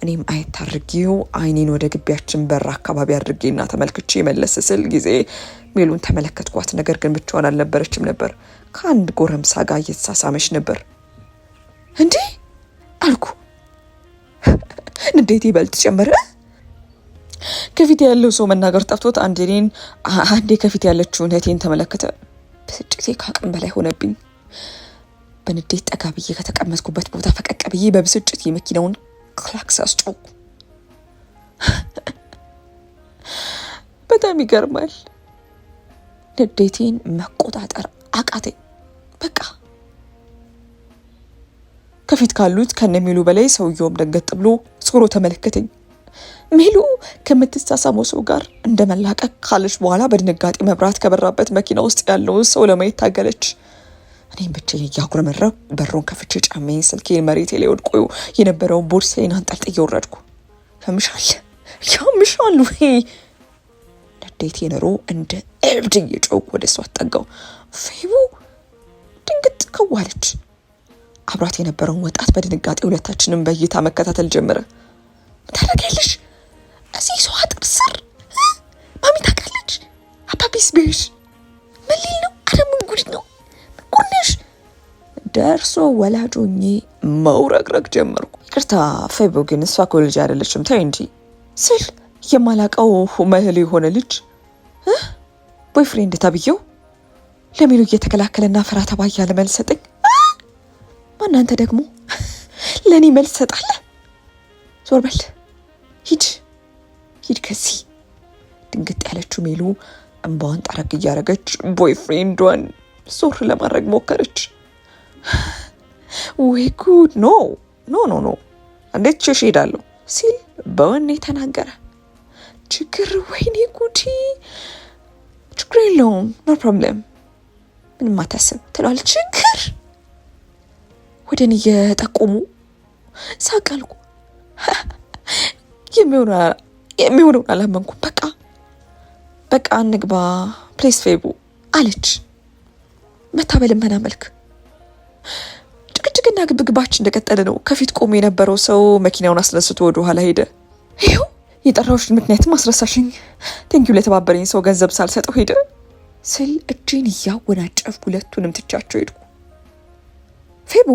እኔም አየት አድርጌው አይኔን ወደ ግቢያችን በር አካባቢ አድርጌና ተመልክቼ መለስ ስል ጊዜ ሚሉን ተመለከትኳት። ነገር ግን ብቻዋን አልነበረችም ነበር። ከአንድ ጎረምሳ ጋር እየተሳሳመች ነበር። እንዴ አልኩ። ንዴቴ ይበልጥ ጨመረ። ከፊት ያለው ሰው መናገር ጠፍቶት አንዴ ከፊት ያለችውን እህቴን ተመለከተ። ብስጭቴ ከአቅም በላይ ሆነብኝ። በንዴት ጠጋ ብዬ ከተቀመጥኩበት ቦታ ፈቀቅ ብዬ በብስጭት የመኪናውን ክላክስ አስጮኩ። በጣም ይገርማል። ንዴቴን መቆጣጠር አቃተኝ። በቃ ከፊት ካሉት ከነሚሉ በላይ ሰውየውም ደንገጥ ብሎ ዞሮ ተመለከተኝ። ሚሉ ከምትሳሳመው ሰው ጋር እንደመላቀቅ ካለች በኋላ በድንጋጤ መብራት ከበራበት መኪና ውስጥ ያለውን ሰው ለማየት ታገለች። እኔም ብቻዬን እያጉረመረምኩ በሩን ከፍቼ ጫማዬን፣ ስልኬን መሬቴ ላይ ወድቆ የነበረውን ቦርሳዬን አንጠልጥዬ ወረድኩ። ያምሻል ወይ? ንዴቴ ኑሮ እንደ እብድ እየጮህኩ ወደ እሷ አጠጋው። ፌቡ ድንግጥ ከዋለች። አብራት የነበረውን ወጣት በድንጋጤ ሁለታችንም በእይታ መከታተል ጀመረ። ታደርጊያለሽ እዚህ ሰው አጥር ስር? ማሚ ታውቃለች? አባቢስ ቢሽ ምን ሊል ነው? አረ ምን ጉድ ነው? ቁንሽ ደርሶ ወላጆኜ መውረግረግ ጀመርኩ። ይቅርታ ፌቦ፣ ግን እሷ እኮ ልጅ አይደለችም ተይ እንጂ ስል የማላቀው መህል የሆነ ልጅ ቦይፍሬንድ ተብዬው ለሚሉ እየተከላከለና ፍራ ተባ እያለ መልስ ሰጠኝ። ማናንተ ደግሞ ለእኔ መልስ ሰጣለህ? ዞር በል ሂድ ከዚህ። ድንግጥ ያለችው ሚሉ እንባዋን ጠረግ እያረገች ቦይፍሬንዷን ዞር ለማድረግ ሞከረች። ወይ ጉድ! ኖ እንዴት ሸሽ ሄዳለሁ ሲል በወኔ ተናገረ። ችግር ወይኔ ጉዲ! ችግር የለውም ኖ ፕሮብለም፣ ምንም አታስብ ትሏል። ችግር ወደን እየጠቆሙ ሳቃልኩ። የሚሆነውን አላመንኩም። በቃ እንግባ ፕሌስ ፌቡ አለች መታበል መና መልክ። ጭቅጭቅና ግብግባችን እንደቀጠለ ነው። ከፊት ቆሞ የነበረው ሰው መኪናውን አስነስቶ ወደ ኋላ ሄደ። ይኸው የጠራሁሽን ምክንያትም አስረሳሽኝ። ቴንኪው ለተባበረኝ ሰው ገንዘብ ሳልሰጠው ሄደ ስል እጄን እያወናጨፍኩ ሁለቱንም ትቻቸው ሄድኩ። ፌቡ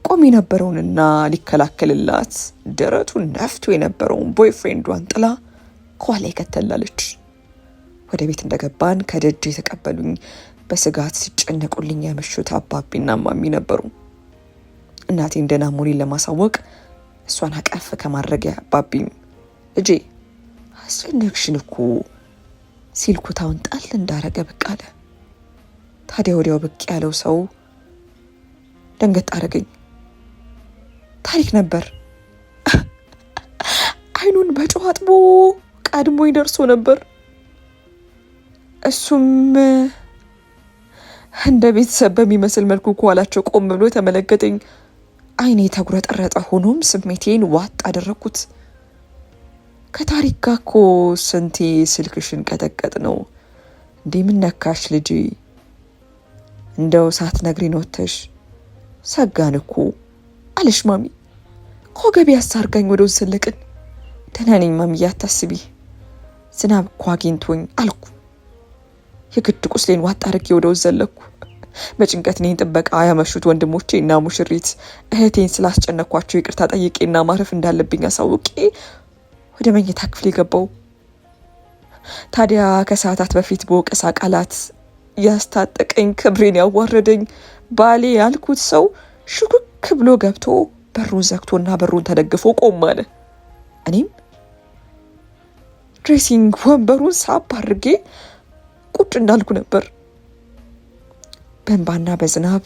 ቆሞ የነበረውንና ሊከላከልላት ደረቱን ነፍቶ የነበረውን ቦይፍሬንዷን ጥላ ከኋላ ይከተላለች። ወደ ቤት እንደገባን ከደጅ የተቀበሉኝ በስጋት ሲጨነቁልኝ ያመሹት አባቢና ማሚ ነበሩ። እናቴ እንደና ሞሪን ለማሳወቅ እሷን አቀፍ ከማድረጊያ አባቢም እጄ አስጨነቅሽን እኮ ሲል ኩታውን ጣል እንዳረገ ብቅ አለ። ታዲያ ወዲያው ብቅ ያለው ሰው ደንገጥ አረገኝ። ታሪክ ነበር። አይኑን በጨው አጥቦ ቀድሞኝ ደርሶ ነበር። እሱም እንደ ቤተሰብ በሚመስል መልኩ ከኋላቸው ቆም ብሎ ተመለከተኝ። አይኔ ተጉረጠረጠ። ሆኖም ስሜቴን ዋጥ አደረኩት። ከታሪክ ጋር እኮ ስንቴ ስልክሽን ቀጠቀጥ ነው እንዴ? ምን ነካሽ ልጅ? እንደው ሳትነግሪን ወተሽ ሰጋን እኮ አለሽ ማሚ። ከወገቤ አሳርጋኝ ወደ ውስጥ ዘለቅን። ደህና ነኝ ማሚ አታስቢ፣ ዝናብ እኮ አግኝቶኝ አልኩ። የግድ ቁስሌን ዋጥ አድርጌ ወደ ውስጥ ዘለኩ። በጭንቀት እኔን ጥበቃ ያመሹት ወንድሞቼ እና ሙሽሪት እህቴን ስላስጨነኳቸው ይቅርታ ጠይቄና ማረፍ እንዳለብኝ አሳውቄ ወደ መኝታ ክፍል የገባው። ታዲያ ከሰዓታት በፊት በወቀሳ ቃላት ያስታጠቀኝ ክብሬን ያዋረደኝ ባሌ ያልኩት ሰው ሹክክ ብሎ ገብቶ በሩን ዘግቶና በሩን ተደግፎ ቆም አለ። እኔም ድሬሲንግ ወንበሩን ሳብ አድርጌ ቁጭ እንዳልኩ ነበር። በእንባና በዝናብ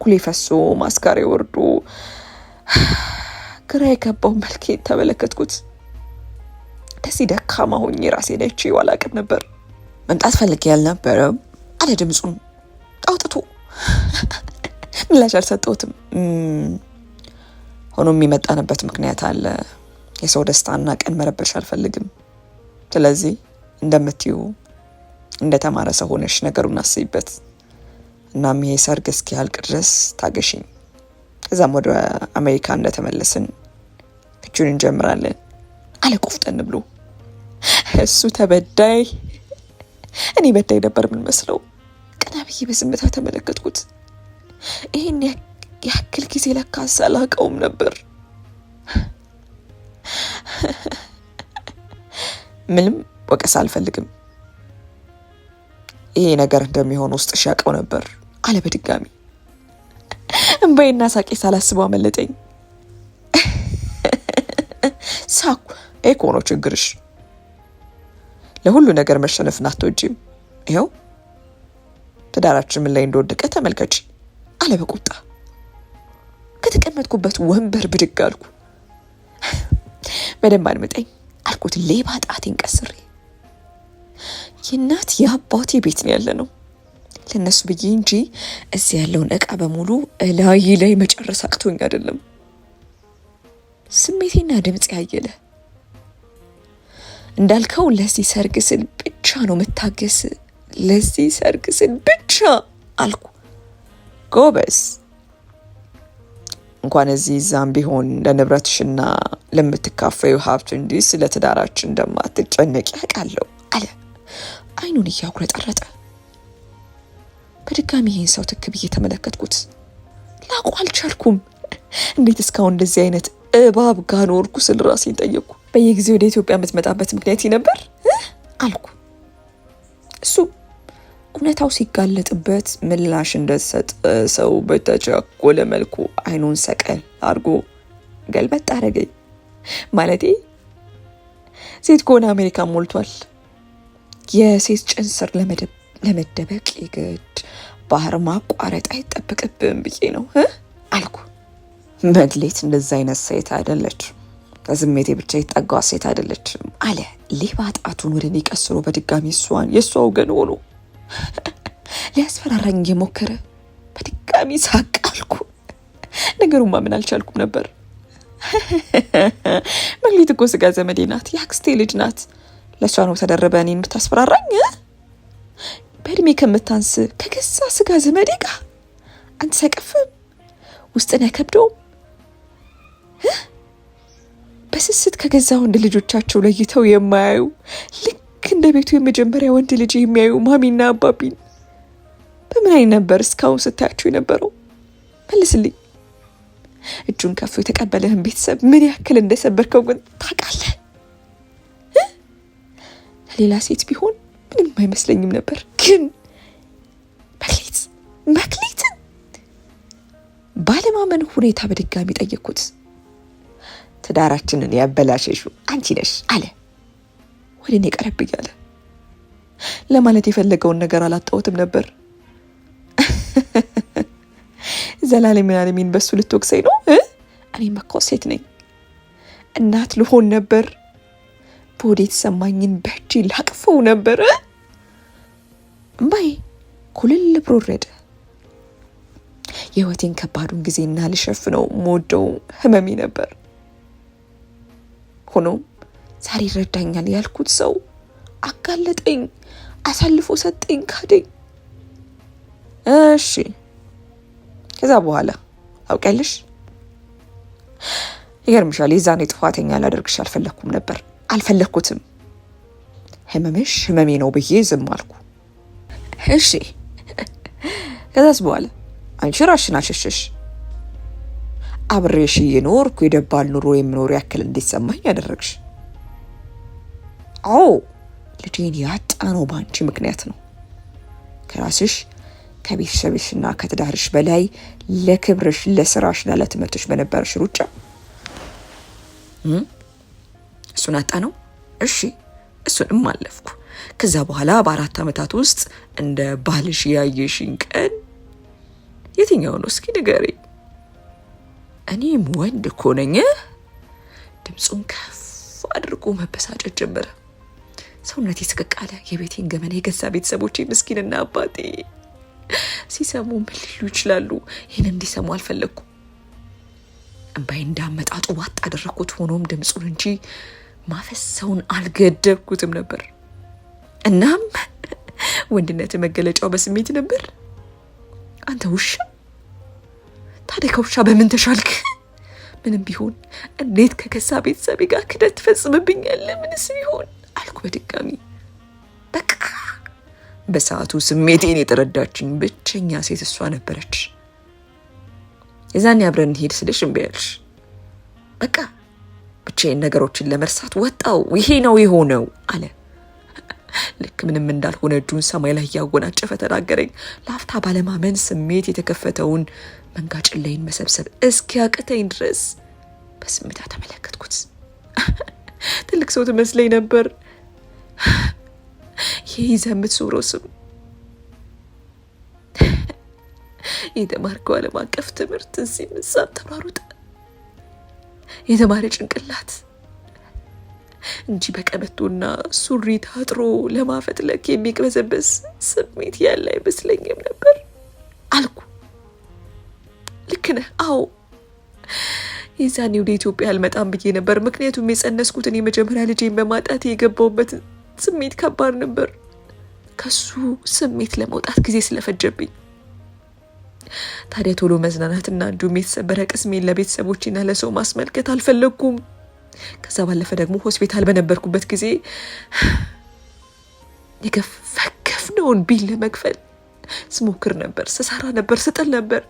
ኩሌ ፈሶ ማስካሬ ወርዶ ግራ የገባው መልኬን ተመለከትኩት። እንደዚህ ደካማ ሆኜ ራሴ ላይ ቼው አላቅም ነበር። መምጣት ፈልጌ ያልነበረም አለ ድምፁን አውጥቶ። ምላሽ አልሰጠሁትም። ሆኖም የመጣንበት ምክንያት አለ። የሰው ደስታና ቀን መረበሽ አልፈልግም። ስለዚህ እንደምትዩ እንደተማረ ሰው ሆነሽ ነገሩን አስይበት። እናም ይሄ ሰርግ እስኪያልቅ ድረስ ታገሽኝ። ከዛም ወደ አሜሪካ እንደተመለስን ፍቹን እንጀምራለን አለ ቆፍጠን ብሎ። እሱ ተበዳይ፣ እኔ በዳይ ነበር የምንመስለው። ቀና ብዬ በዝምታ ተመለከትኩት። ይህን ያክል ጊዜ ለካ አላውቀውም ነበር። ምንም ወቀሳ አልፈልግም። ይሄ ነገር እንደሚሆን ውስጥ ያውቀው ነበር አለ በድጋሚ። እንባዬና ሳቄ ሳላስበው አመለጠኝ። ሳኩ እኮ ነው ችግርሽ። ለሁሉ ነገር መሸነፍን አትወጂም። ይኸው ትዳራችን ምን ላይ እንደወደቀ ተመልከች አለ በቁጣ። ከተቀመጥኩበት ወንበር ብድግ አልኩ። በደንብ አድምጠኝ አልኩት ሌባ ጣቴን ቀስሬ። የእናት የአባቴ ቤት ነው ያለ ነው ለነሱ ብዬ እንጂ እዚህ ያለውን እቃ በሙሉ እላይ ላይ መጨረስ አቅቶኝ አይደለም። ስሜቴና ድምጽ ያየለ እንዳልከው ለዚህ ሰርግ ስል ብቻ ነው መታገስ፣ ለዚህ ሰርግ ስል ብቻ አልኩ። ጎበዝ፣ እንኳን እዚህ ዛም ቢሆን ለንብረትሽና ለምትካፈዩ ሀብት እንጂ ስለ ትዳራችን እንደማትጨነቂ ያውቃለሁ አለ አይኑን እያጉረጠረጠ። በድጋሚ ይህን ሰው ትክ ብዬ ተመለከትኩት። ላቁ አልቻልኩም። እንዴት እስካሁን እንደዚህ አይነት እባብ ጋር ኖርኩ ስል ራሴን ጠየቅኩ። በየጊዜው ወደ ኢትዮጵያ የምትመጣበት ምክንያት ነበር አልኩ። እሱ እውነታው ሲጋለጥበት ምላሽ እንደሰጠ ሰው በተቸኮለ መልኩ አይኑን ሰቀል አድርጎ ገልበጥ አደረገኝ። ማለቴ ሴት ከሆነ አሜሪካ ሞልቷል። የሴት ጭንስር ለመደበቅ የግድ ባህር ማቋረጥ አይጠበቅብም ብዬ ነው አልኩ። መግሌት እንደዛ አይነት ሴት አይደለች፣ ከስሜቴ ብቻ የተጠጋዋ ሴት አይደለችም አለ ሌባ ጣቱን ወደ እኔ ቀስሮ በድጋሚ የእሷ ወገን ሆኖ ሊያስፈራራኝ እየሞከረ በድጋሚ ሳቅ አልኩ። ነገሩን ማመን አልቻልኩም ነበር። መግሌት እኮ ስጋ ዘመዴ ናት፣ የአክስቴ ልጅ ናት። ለእሷ ነው ተደረበ እኔን የምታስፈራራኝ? በእድሜ ከምታንስ ከገዛ ስጋ ዘመዴ ጋር አንተ ሰቀፍም ውስጥን አይከብደውም? በስስት ከገዛ ወንድ ልጆቻቸው ለይተው የማያዩ ልክ እንደ ቤቱ የመጀመሪያ ወንድ ልጅ የሚያዩ ማሚና አባቢን በምን አይነት ነበር እስካሁን ስታያቸው የነበረው? መልስልኝ። እጁን ከፍ የተቀበለህን ቤተሰብ ምን ያክል እንደሰበርከው ግን ታውቃለህ? ለሌላ ሴት ቢሆን ምንም አይመስለኝም ነበር፣ ግን መክሊትን ባለማመን ሁኔታ በድጋሚ ጠየቅኩት። ትዳራችንን ያበላሸሽው አንቺ ነሽ አለ ወደ እኔ ቀረብ እያለ። ለማለት የፈለገውን ነገር አላጣሁትም ነበር። ዘላለምን በሱ ልትወቅሰኝ ነው? እኔም እኮ ሴት ነኝ፣ እናት ልሆን ነበር። በወዴ የተሰማኝን በእጄ ላቅፈው ነበር። እምባዬ ኩልል ብሎ ወረደ። የህይወቴን ከባዱን ጊዜና ልሸፍነው የምወደው ህመሜ ነበር። ሆኖም ዛሬ ይረዳኛል ያልኩት ሰው አጋለጠኝ፣ አሳልፎ ሰጠኝ፣ ካደኝ። እሺ ከዛ በኋላ ታውቂያለሽ፣ ይገርምሻል፣ የዛኔ ጥፋተኛ ላደርግሽ አልፈለኩትም። ህመምሽ ህመሜ ነው ብዬ ዝም አልኩ። እሺ ከዛስ በኋላ አንቺ ራስሽን አሸሸሽ። አብሬሽ እየኖርኩ የደባል ኑሮ የምኖር ያክል እንዲሰማኝ ያደረግሽ። አዎ ልጄን ያጣነው ባንቺ ምክንያት ነው። ከራስሽ ከቤተሰብሽና ከትዳርሽ በላይ ለክብርሽ፣ ለስራሽና ለትምህርትሽ በነበረሽ ሩጫ እሱን አጣነው። እሺ እሱንም አለፍኩ። ከዛ በኋላ በ4 ዓመታት ውስጥ እንደ ባልሽ ያየሽኝ ቀን የትኛው ነው እስኪ ንገሪኝ? እኔም ወንድ እኮ ነኝ። ድምፁን ከፍ አድርጎ መበሳጨት ጀመረ። ሰውነቴ ስቅቅ አለ። የቤቴን ገመና የገዛ ቤተሰቦቼ ምስኪንና አባቴ ሲሰሙ ምን ሊሉ ይችላሉ? ይህን እንዲሰሙ አልፈለግኩም። እምባዬ እንዳመጣጡ ዋጥ አደረግኩት። ሆኖም ድምፁን እንጂ ማፈሰውን አልገደብኩትም ነበር። እናም ወንድነት መገለጫው በስሜት ነበር። አንተ ውሻ፣ ታዲያ ከውሻ በምን ተሻልክ? ምንም ቢሆን እንዴት ከከሳ ቤተሰቤ ጋር ክደት ትፈጽምብኛለህ? ምንስ ቢሆን አልኩ በድጋሚ። በቃ በሰዓቱ ስሜቴን የተረዳችኝ ብቸኛ ሴት እሷ ነበረች። የዛኔ አብረን እንሄድ ስልሽ እምቢ አልሽ። በቃ ብቻዬን ነገሮችን ለመርሳት ወጣው። ይሄ ነው የሆነው አለ። ልክ ምንም እንዳልሆነ እጁን ሰማይ ላይ እያወናጨፈ ተናገረኝ። ለአፍታ ባለማመን ስሜት የተከፈተውን መንጋጭላይን መሰብሰብ እስኪያቅተኝ ድረስ በስምታ ተመለከትኩት። ትልቅ ሰው ትመስለኝ ነበር። ይህ ይዘህ የምትዞረው ስም፣ የተማርከው ዓለም አቀፍ ትምህርት፣ እዚህ ምሳብ ተሯሩጠ የተማረ ጭንቅላት እንጂ በቀበቶና ሱሪ ታጥሮ ለማፈትለክ የሚቅበዘበዝ ስሜት ያለ አይመስለኝም ነበር አልኩ። ልክ ነህ። አዎ የዛኔ ወደ ኢትዮጵያ አልመጣም ብዬ ነበር። ምክንያቱም የጸነስኩትን የመጀመሪያ ልጄን በማጣት የገባውበት ስሜት ከባድ ነበር። ከሱ ስሜት ለመውጣት ጊዜ ስለፈጀብኝ ታዲያ ቶሎ መዝናናትና እንዲሁም የተሰበረ ቅስሜን ለቤተሰቦችና ለሰው ማስመልከት አልፈለግኩም። ከዛ ባለፈ ደግሞ ሆስፒታል በነበርኩበት ጊዜ የገፈገፍነውን ቢል ለመክፈል ስሞክር ነበር፣ ስሰራ ነበር፣ ስጥል ነበር።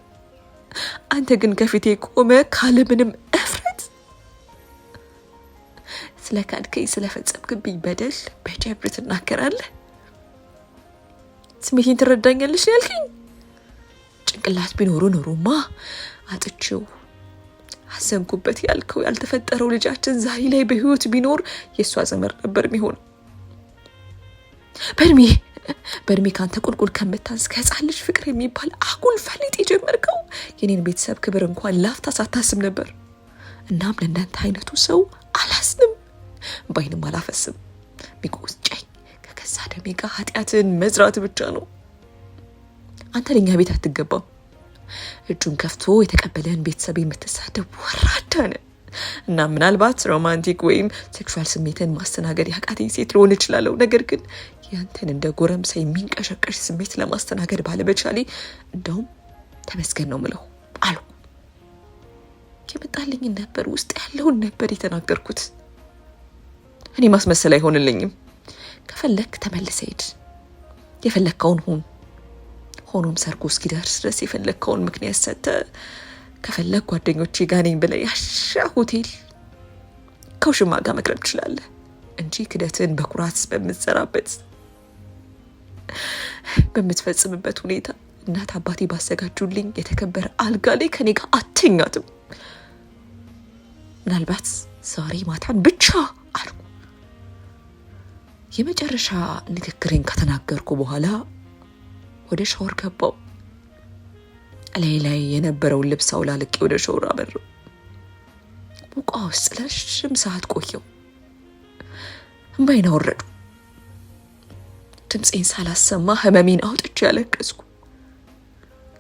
አንተ ግን ከፊቴ ቆመ ካለምንም እፍረት ስለ ካድከኝ፣ ስለፈጸምክብኝ በደል በጀብር ትናገራለህ። ስሜቴን ትረዳኛለሽ ያልከኝ? ጭንቅላት ቢኖሩ ኖሮማ አጥቼው አዘንኩበት ያልከው ያልተፈጠረው ልጃችን ዛሬ ላይ በህይወት ቢኖር የእሷ ዘመር ነበር የሚሆነው። በእድሜ ካንተ ቁልቁል ከምታንስ ከህፃን ልጅ ፍቅር የሚባል አጉል ፈሊጥ የጀመርከው የኔን ቤተሰብ ክብር እንኳን ላፍታ ሳታስብ ነበር። እናም ለእናንተ አይነቱ ሰው አላስንም፣ ባይንም አላፈስም። ሚቆጨኝ ከከዛ ደሜ ጋር ኃጢአትን መዝራት ብቻ ነው። አንተ ለኛ ቤት አትገባም። እጁን ከፍቶ የተቀበለን ቤተሰብ የምትሳደብ ወራዳ ነህ። እና ምናልባት ሮማንቲክ ወይም ሴክሹዋል ስሜትን ማስተናገድ ያቃተኝ ሴት ልሆን እችላለሁ። ነገር ግን ያንተን እንደ ጎረምሳ የሚንቀሸቀሽ ስሜት ለማስተናገድ ባለመቻሌ እንደውም ተመስገን ነው ምለው አሉ። የመጣልኝን ነበር፣ ውስጥ ያለውን ነበር የተናገርኩት። እኔ ማስመሰል አይሆንልኝም። ከፈለክ ተመልሰህ ሂድ፣ የፈለከውን ሁን። ሆኖም ሰርጉ እስኪደርስ ድረስ የፈለከውን ምክንያት ሰጥተህ ከፈለክ ጓደኞቼ ጋር ነኝ ብለህ ያሻ ሆቴል ከውሽማ ጋር መቅረብ ትችላለህ እንጂ ክደትን በኩራት በምትሰራበት በምትፈጽምበት ሁኔታ እናት አባቴ ባዘጋጁልኝ የተከበረ አልጋ ላይ ከኔ ጋር አተኛትም። ምናልባት ዛሬ ማታን ብቻ አልኩ። የመጨረሻ ንግግሬን ከተናገርኩ በኋላ ወደ ሻወር ገባው። ላይ የነበረውን ልብስ አውላልቄ ወደ ሻወር አበረው። ሙቃ ውስጥ ለረጅም ሰዓት ቆየው። እምባዬን አወረዱ። ድምፄን ሳላሰማ ህመሜን አውጥቼ ያለቀስኩ።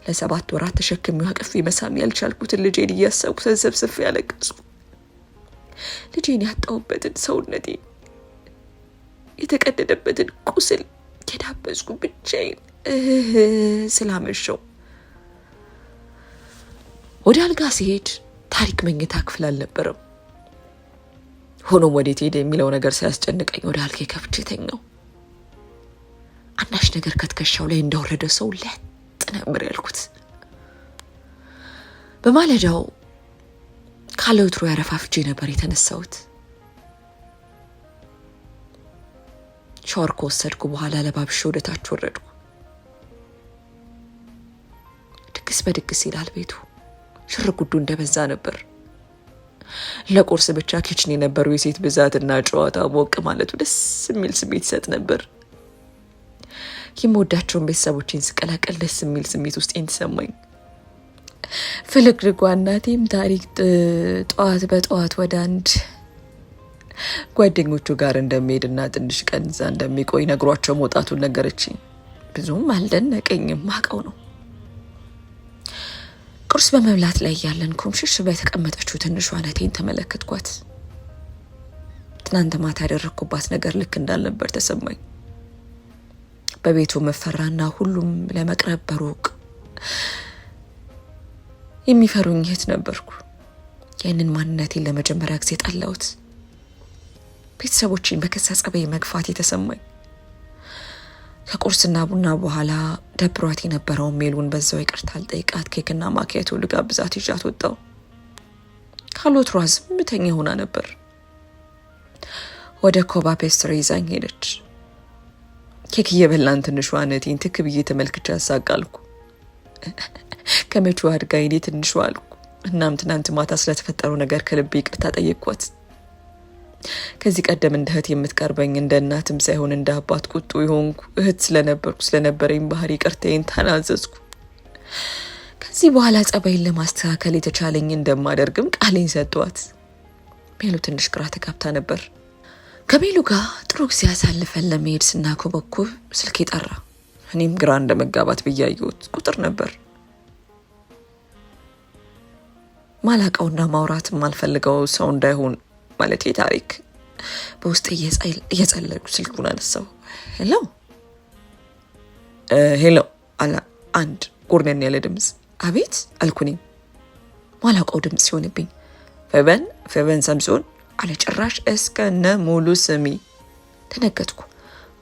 ለ7 ወራት ተሸክሜው አቅፌ መሳም ያልቻልኩትን ልጄን እያሰብኩ ተንሰብስፌ ያለቀስኩ። ልጄን ያጣሁበትን ሰውነቴ የተቀደደበትን ቁስል የዳበስኩ ብቻዬን ስላመሸው ወደ አልጋ ሲሄድ ታሪክ መኝታ ክፍል አልነበረም። ሆኖም ወዴት ሄደ የሚለው ነገር ሲያስጨንቀኝ ወደ አልጋ ከፍቼ ተኛው። አንዳች ነገር ከትከሻው ላይ እንደወረደ ሰው ለጥ ነበር ያልኩት። በማለዳው ካለ ወትሮ ያረፋፍጄ ነበር የተነሳሁት። ሻወር ከወሰድኩ በኋላ ለባብሼ ወደ ታች ወረድኩ። ድግስ በድግስ ይላል ቤቱ። ሽር ጉዱ እንደበዛ ነበር። ለቁርስ ብቻ ኪችን የነበሩ የሴት ብዛትና ጨዋታ ሞቅ ማለቱ ደስ የሚል ስሜት ይሰጥ ነበር። የምወዳቸውን ቤተሰቦቼን ስቀላቀል ደስ የሚል ስሜት ውስጤን ተሰማኝ። ፍልቅልቋ እናቴም ታሪክ ጠዋት በጠዋት ወደ አንድ ጓደኞቹ ጋር እንደሚሄድና ትንሽ ቀን እዛ እንደሚቆይ ነግሯቸው መውጣቱን ነገረችኝ። ብዙም አልደነቀኝም፣ ማቀው ነው። ቁርስ በመብላት ላይ ያለን ኩምሽሽ በተቀመጠችው ትንሿ እህቴን ተመለከትኳት። ትናንት ማታ ያደረኩባት ነገር ልክ እንዳልነበር ተሰማኝ። በቤቱ መፈራና ሁሉም ለመቅረብ በሩቅ የሚፈሩኝ እህት ነበርኩ። ያንን ማንነቴን ለመጀመሪያ ጊዜ ጠላሁት። ቤተሰቦቼን በከሳ ጸባይ መግፋት የተሰማኝ። ከቁርስና ቡና በኋላ ደብሯት የነበረውን ሜሉን በዛው ይቅርታ ልጠይቃት ኬክና ማኪያቶ ልጋብዛት ይዣት ወጣሁ። ካሎትሯ ዝምተኛ ሆና ነበር። ወደ ኮባ ፔስትሪ ይዛኝ ሄደች። ኬክ እየበላን ትንሿ እህቴን ትክ ብዬ ተመልክቼ አሳቃልኩ። ከመቼው አድጋ እኔ ትንሿ አልኩ። እናም ትናንት ማታ ስለተፈጠረው ነገር ከልቤ ይቅርታ ጠየቅኳት። ከዚህ ቀደም እንደ እህት የምትቀርበኝ እንደ እናትም ሳይሆን እንደ አባት ቁጡ የሆንኩ እህት ስለነበረኝ ባህሪ ይቅርታዬን ተናዘዝኩ። ከዚህ በኋላ ጸባይን ለማስተካከል የተቻለኝ እንደማደርግም ቃሌን ሰጥቷት። ሜሉ ትንሽ ግራ ተጋብታ ነበር። ከሜሉ ጋር ጥሩ ጊዜ አሳልፈን ለመሄድ ስናኮበኩብ ስልኬ ጠራ። እኔም ግራ እንደመጋባት ብያየሁት ቁጥር ነበር። ማላቀውና ማውራት ማልፈልገው ሰው እንዳይሆን ማለቴ ታሪክ በውስጥ እየጸለቁ ስልኩን አነሳው። ሄሎ አላ አንድ ጎርነን ያለ ድምጽ። አቤት አልኩኝ። ማላቀው ድምጽ ሲሆንብኝ ፌቨን ሳምሶን አለ ጭራሽ እስከነ ሙሉ ስሚ። ተነገጥኩ።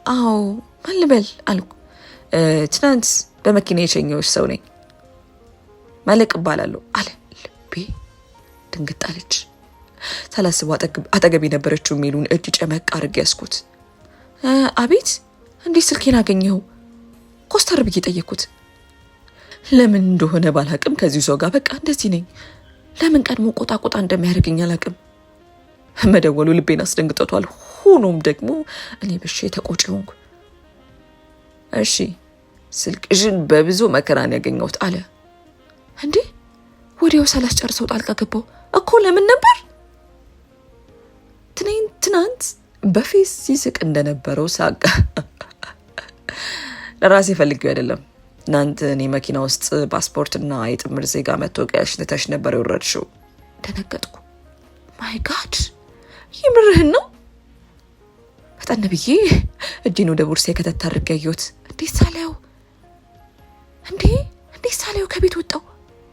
አዎ ማን ልበል አልኩ። ትናንት በመኪና የሸኘሁሽ ሰው ነኝ። ማለቅ እባላለሁ አለ። ልቤ ድንግጥ አለች። ሳላስበው አጠገብ የነበረችው ሜሉን እጅ ጨመቅ አድርጌ ያስኩት። አቤት እንዴት ስልኬን አገኘው? ኮስተር ብዬ ጠየቅኩት። ለምን እንደሆነ ባላቅም ከዚህ ሰው ጋር በቃ እንደዚህ ነኝ። ለምን ቀድሞ ቆጣ እንደሚያደርገኝ አላቅም። መደወሉ ልቤን አስደንግጦታል። ሆኖም ደግሞ እኔ ብሼ ተቆጪ ሆንኩ። እሺ ስልክሽን በብዙ መከራን ያገኘሁት አለ። እንዴ ወዲያው ሳላስጨርሰው ጣልቃ ገባው። እኮ ለምን ነበር? ትናንት በፌስ ሲስቅ እንደነበረው ሳቅ። ለራሴ ፈልጌው አይደለም። እናንተ እኔ መኪና ውስጥ ፓስፖርትና የጥምር ዜጋ መታወቂያሽ ትተሽ ነበር የወረድሽው። ደነገጥኩ። ማይ ጋድ ይምርህን ነው? ፈጠን ብዬ እጄን ወደ ቦርሳዬ ከተት አድርጌ አየሁት። እንዴት ሳላየው ከቤት ወጣው?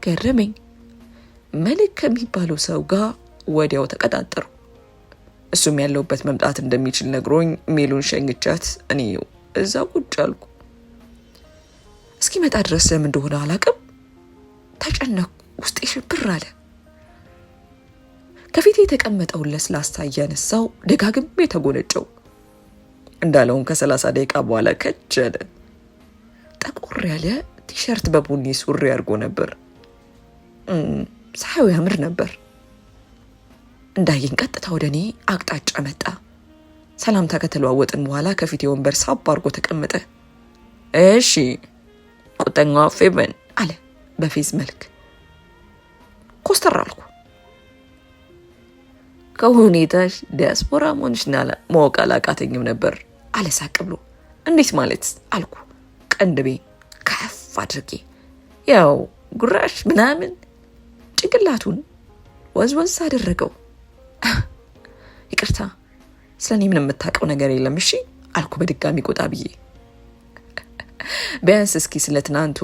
ገረመኝ። መልክ ከሚባለው ሰው ጋር ወዲያው ተቀጣጠሩ። እሱም ያለውበት መምጣት እንደሚችል ነግሮኝ ሜሉን ሸኝቻት እኔ እዛ ቁጭ አልኩ። እስኪመጣ ድረስ ለምን እንደሆነ አላቅም ተጨነኩ። ውስጤ ሽብር አለ። ከፊቴ የተቀመጠውን ለስላሳ እያነሳው ደጋግሜ ተጎነጨው። እንዳለውን ከ30 ደቂቃ በኋላ ከጀለ። ጠቆር ያለ ቲሸርት በቡኒ ሱሪ አድርጎ ነበር። ሳይው ያምር ነበር። እንዳየኝ ቀጥታ ወደ እኔ አቅጣጫ መጣ። ሰላምታ ከተለዋወጥን በኋላ ከፊቴ ወንበር ሳብ አድርጎ ተቀመጠ። እሺ ቁጠኛዋ ፌቨን አለ በፌዝ መልክ። ኮስተር አልኩ። ከሁኔታሽ ዲያስፖራ መሆንሽን ማወቅ አላቃተኝም ነበር አለ ሳቅ ብሎ። እንዴት ማለት አልኩ ቀንድቤ ከፍ አድርጌ። ያው ጉራሽ ምናምን ጭንቅላቱን ወዝወዝ አደረገው። ይቅርታ ስለኔ ምን የምታውቀው ነገር የለም እሺ አልኩ በድጋሚ ቆጣ ብዬ። ቢያንስ እስኪ ስለ ትናንቱ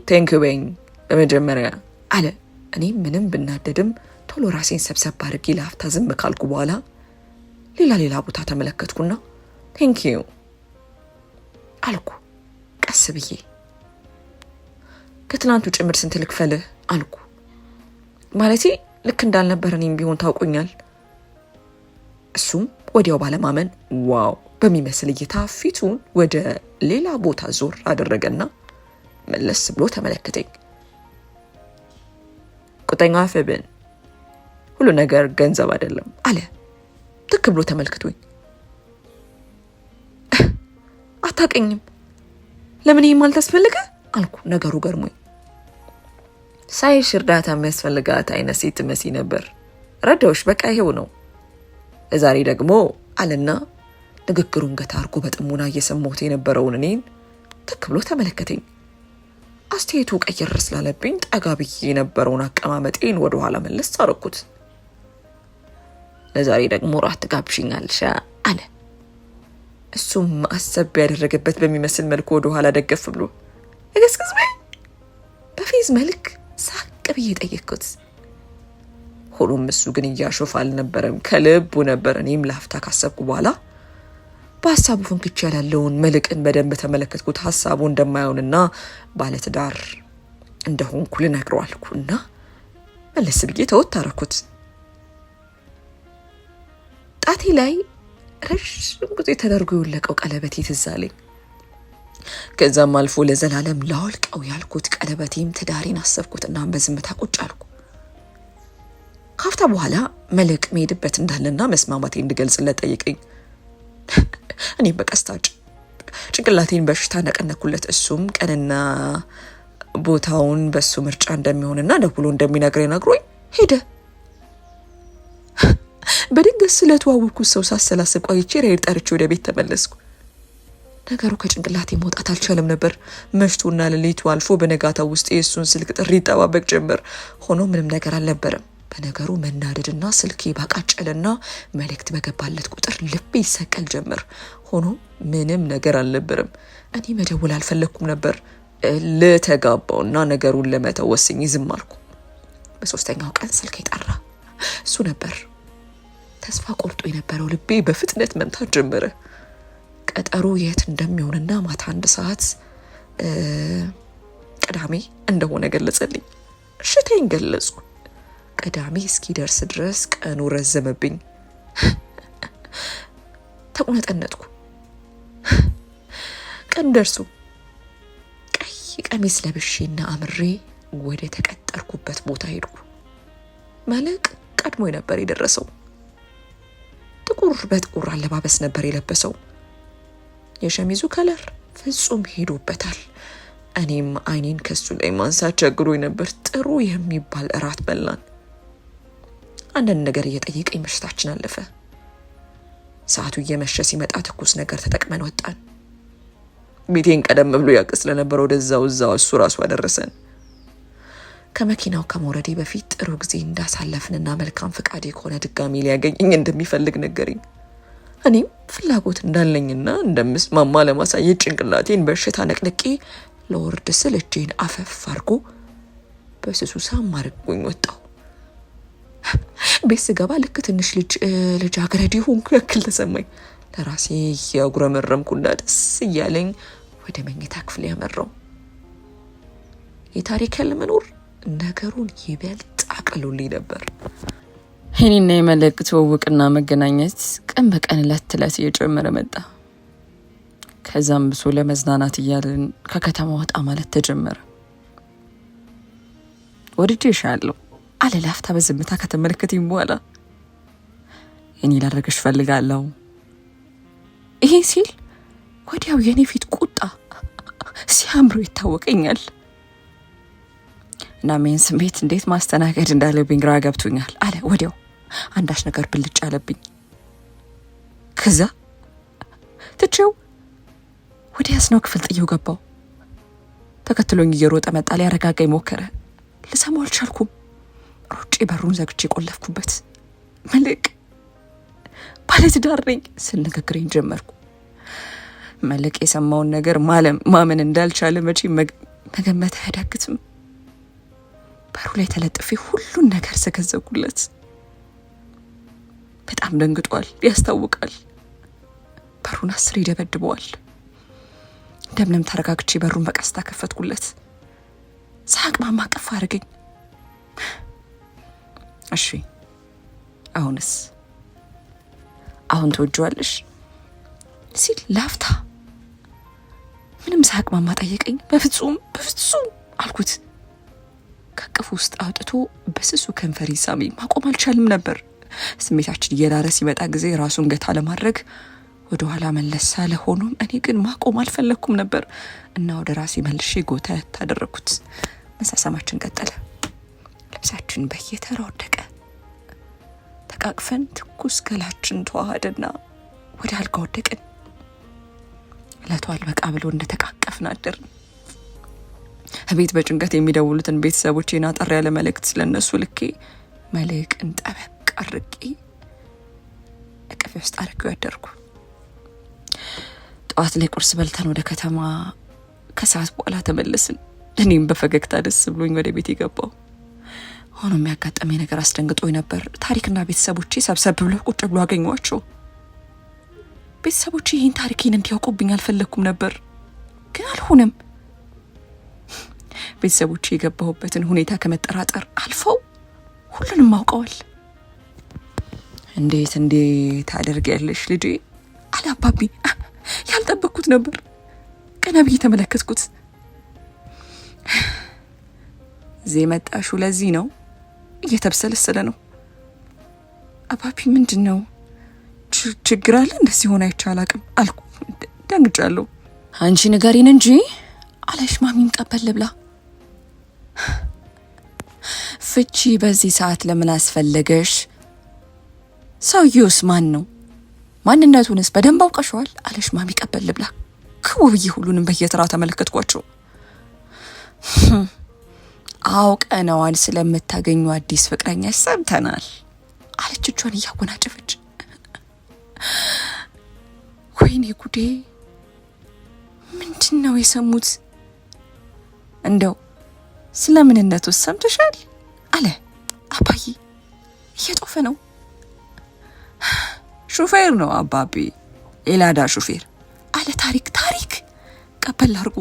ቴንኪው በይኝ በመጀመሪያ አለ። እኔ ምንም ብናደድም ቶሎ ራሴን ሰብሰብ አድርጌ ለአፍታ ዝም ካልኩ በኋላ ሌላ ቦታ ተመለከትኩና ቴንኪው አልኩ ቀስ ብዬ። ከትናንቱ ጭምር ስንት ልክፈልህ አልኩ። ማለቴ ልክ እንዳልነበር እኔም ቢሆን ታውቁኛል። እሱም ወዲያው ባለማመን ዋው በሚመስል እይታ ፊቱን ወደ ሌላ ቦታ ዞር አደረገና መለስ ብሎ ተመለከተኝ። ቁጠኛዋ ፌቨን ሁሉ ነገር ገንዘብ አይደለም አለ ትክ ብሎ ተመልክቶኝ። አታውቅኝም ለምን ይሄ ማለት አስፈልገ አልኩ ነገሩ ገርሞኝ። ሳይሽ እርዳታ የሚያስፈልጋት አይነት ሴት መሲ ነበር። ረዳውሽ በቃ ይሄው ነው። ዛሬ ደግሞ አለና ንግግሩን ገታ አርጎ በጥሞና እየሰማሁት የነበረውን እኔን ትክ ብሎ ተመለከተኝ። አስተያየቱ ቀየር ስላለብኝ ጠጋ ብዬ የነበረውን አቀማመጤን ወደ ኋላ መለስ አረኩት። ለዛሬ ደግሞ ራት ጋብዥኛለሽ አለ። እሱም አሰብ ያደረገበት በሚመስል መልኩ ወደ ኋላ ደገፍ ብሎ እገስግስ በፌዝ መልክ ሳቅ ብዬ ጠየቅኩት። ሆኖም እሱ ግን እያሾፍ አልነበረም፣ ከልቡ ነበር። እኔም ላፍታ ካሰብኩ በኋላ በሀሳቡ ፍንክች ያላለውን መልቅን በደንብ ተመለከትኩት። ሀሳቡ እንደማይሆንና ባለትዳር እንደሆንኩ ልነግረው አልኩና መለስ ብዬ ተወት አረኩት። ጣቴ ላይ ረዥም ጊዜ ተደርጎ የወለቀው ቀለበቴ ትዝ አለኝ። ከዛም አልፎ ለዘላለም ላወልቀው ያልኩት ቀለበቴም ትዳሬን አሰብኩትና በዝምታ ቁጭ አልኩ። ካፍታ በኋላ መልቅ መሄድበት እንዳለና መስማማቴ እንድገልጽለት ጠይቀኝ። እኔም በቀስታ ጭንቅላቴን በሽታ ነቀነኩለት። እሱም ቀንና ቦታውን በሱ ምርጫ እንደሚሆንና ደውሎ እንደሚነግረኝ ነግሮኝ ሄደ። በድንገት ስለተዋወቅኩት ሰው ሳሰላስል ቆይቼ ሬድ ጠርቼ ወደ ቤት ተመለስኩ። ነገሩ ከጭንቅላቴ መውጣት አልቻለም ነበር። መሽቶና ሌሊቱ አልፎ በነጋታው ውስጥ የእሱን ስልክ ጥሪ ይጠባበቅ ጀመር። ሆኖ ምንም ነገር አልነበረም። በነገሩ መናደድና ስልኬ ባቃጨለና መልእክት በገባለት ቁጥር ልቤ ይሰቀል ጀመር። ሆኖ ምንም ነገር አልነበረም። እኔ መደወል አልፈለኩም ነበር። ለተጋባውና ነገሩን ለመተው ወስኜ ዝም አልኩ። በሶስተኛው ቀን ስልኬ ጠራ። እሱ ነበር። ተስፋ ቆርጦ የነበረው ልቤ በፍጥነት መምታት ጀመረ። ቀጠሮ የት እንደሚሆንና ማታ 1 ሰዓት ቅዳሜ እንደሆነ ገለጸልኝ። እሽቴን ገለጽኩ። ቅዳሜ እስኪደርስ ድረስ ቀኑ ረዘመብኝ። ተቁነጠነጥኩ። ቀኑ ደርሶ ቀይ ቀሚስ ለብሼና አምሬ ወደ ተቀጠርኩበት ቦታ ሄድኩ። መልቅ ቀድሞ ነበር የደረሰው። ጥቁር በጥቁር አለባበስ ነበር የለበሰው። የሸሚዙ ከለር ፍጹም ሄዶበታል። እኔም አይኔን ከሱ ላይ ማንሳት ቸግሮኝ ነበር። ጥሩ የሚባል እራት በላን። አንዳንድ ነገር እየጠየቀኝ ምሽታችን አለፈ። ሰዓቱ እየመሸ ሲመጣ ትኩስ ነገር ተጠቅመን ወጣን። ቤቴን ቀደም ብሎ ያውቅ ስለነበር ወደዛው እሱ ራሱ አደረሰን። ከመኪናው ከመውረዴ በፊት ጥሩ ጊዜ እንዳሳለፍንና መልካም ፍቃዴ ከሆነ ድጋሚ ሊያገኘኝ እንደሚፈልግ ነገረኝ። እኔም ፍላጎት እንዳለኝና እንደምስማማ ለማሳየት ጭንቅላቴን በሽታ ነቅንቄ ለወርድ ስል እጄን አፈፍ አድርጎ በስሱ ሳም አድርጎኝ ወጣሁ። ቤት ስገባ ልክ ትንሽ ልጅ አገረድ ሆንኩ ያክል ተሰማኝ። ለራሴ እያጉረመረምኩና ደስ እያለኝ ወደ መኝታ ክፍል ያመራው። የታሪክ ያለመኖር ነገሩን ይበልጥ አቅሎልኝ ነበር። እኔና የመልቅ ትውውቅና መገናኘት ቀን በቀን ዕለት እየጨመረ መጣ። ከዛም ብሶ ለመዝናናት እያልን ከከተማ ወጣ ማለት ተጀመረ። ወድጄሻለሁ አለ ላፍታ በዝምታ ከተመለከተኝ በኋላ። እኔ ላደርግሽ ፈልጋለሁ። ይሄ ሲል ወዲያው የኔ ፊት ቁጣ ሲያምሮ ይታወቀኛል። እና ምን ስሜት እንዴት ማስተናገድ እንዳለብኝ ግራ ገብቶኛል አለ። ወዲያው አንዳች ነገር ብልጭ አለብኝ። ከዛ ትቼው ወደ ያስነው ክፍል ጥዬው ገባው። ተከትሎኝ እየሮጠ መጣ። ሊያረጋጋኝ ሞከረ። ልሰማው አልቻልኩም። ሮጬ በሩን ዘግቼ ቆለፍኩበት። መልቅ ባለትዳር ነኝ ስል ንግግሬን ጀመርኩ። መልቅ የሰማውን ነገር ማመን እንዳልቻለ መቼ መገመት አያዳግትም። በሩ ላይ ተለጥፌ ሁሉን ነገር ሰገዘጉለት። በጣም ደንግጧል፣ ያስታውቃል። በሩን 10 ይደበድበዋል። እንደምንም ተረጋግቼ በሩን በቀስታ ከፈትኩለት። ሳቅ ማማቀፍ አድርገኝ። እሺ አሁንስ? አሁን ትወጂዋለሽ ሲል ላፍታ ምንም ሳቅ ማማ ጠየቀኝ። በፍጹም አልኩት። ከቅፍ ውስጥ አውጥቶ በስሱ ከንፈሪ ሳሚ። ማቆም አልቻልም ነበር። ስሜታችን እየራረ ሲመጣ ጊዜ ራሱን ገታ ለማድረግ ወደ ኋላ መለስ አለ። ሆኖም እኔ ግን ማቆም አልፈለኩም ነበር እና ወደ ራሴ መልሼ ጎታ ታደረኩት። መሳሳማችን ቀጠለ። ልብሳችን በየተራ ወደቀ። ተቃቅፈን ትኩስ ገላችን ተዋሃደና ወደ አልጋ ወደቅን። እለቱ አልበቃ ብሎ እንደተቃቀፍን አደርን። ቤት በጭንቀት የሚደውሉትን ቤተሰቦቼን አጠር ያለ መልእክት ስለነሱ ልኬ መልሕቅን ጠበቅ አድርጌ እቅፌ ውስጥ አድርጌው ያደርኩ። ጠዋት ላይ ቁርስ በልተን ወደ ከተማ ከሰዓት በኋላ ተመለስን። እኔም በፈገግታ ደስ ብሎኝ ወደ ቤት የገባው። ሆኖም የሚያጋጠመኝ ነገር አስደንግጦኝ ነበር። ታሪክና ቤተሰቦቼ ሰብሰብ ብለው ቁጭ ብሎ አገኘኋቸው። ቤተሰቦቼ ይህን ታሪኬን እንዲያውቁብኝ አልፈለግኩም ነበር፣ ግን አልሆነም። ቤተሰቦቼ የገባሁበትን ሁኔታ ከመጠራጠር አልፈው ሁሉንም አውቀዋል። እንዴት አደርጊያለሽ ልጄ አለ አባቢ። ያልጠበቅኩት ነበር። ቀና ብዬ ተመለከትኩት። እዚህ የመጣሽው ለዚህ ነው? እየተብሰለሰለ ነው። አባቢ ምንድን ነው ችግር አለ? እንደዚህ ሆነ አይቼ አላቅም አልኩ። ደንግጫለሁ። አንቺ ንገሪን እንጂ አለሽ ማሚም ቀበል ብላ። ፍቺ በዚህ ሰዓት ለምን አስፈለገሽ? ሰውዬውስ ማን ነው? ማንነቱንስ በደንብ አውቀሽዋል? አለሽ ማሚ ቀበል ብላ። ክው ብዬ ሁሉንም በየተራ ተመለከትኳቸው። አውቀነዋል፣ ስለምታገኙ አዲስ ፍቅረኛ ሰምተናል አለች እጇን እያወናጨፈች። ወይኔ ጉዴ! ምንድን ነው የሰሙት? እንደው ስለምንነቱ ሰምተሻል? አለ አባዬ። እየጦፈ ነው። ሹፌር ነው አባቤ፣ የላዳ ሹፌር አለ ታሪክ ቀበል አድርጎ።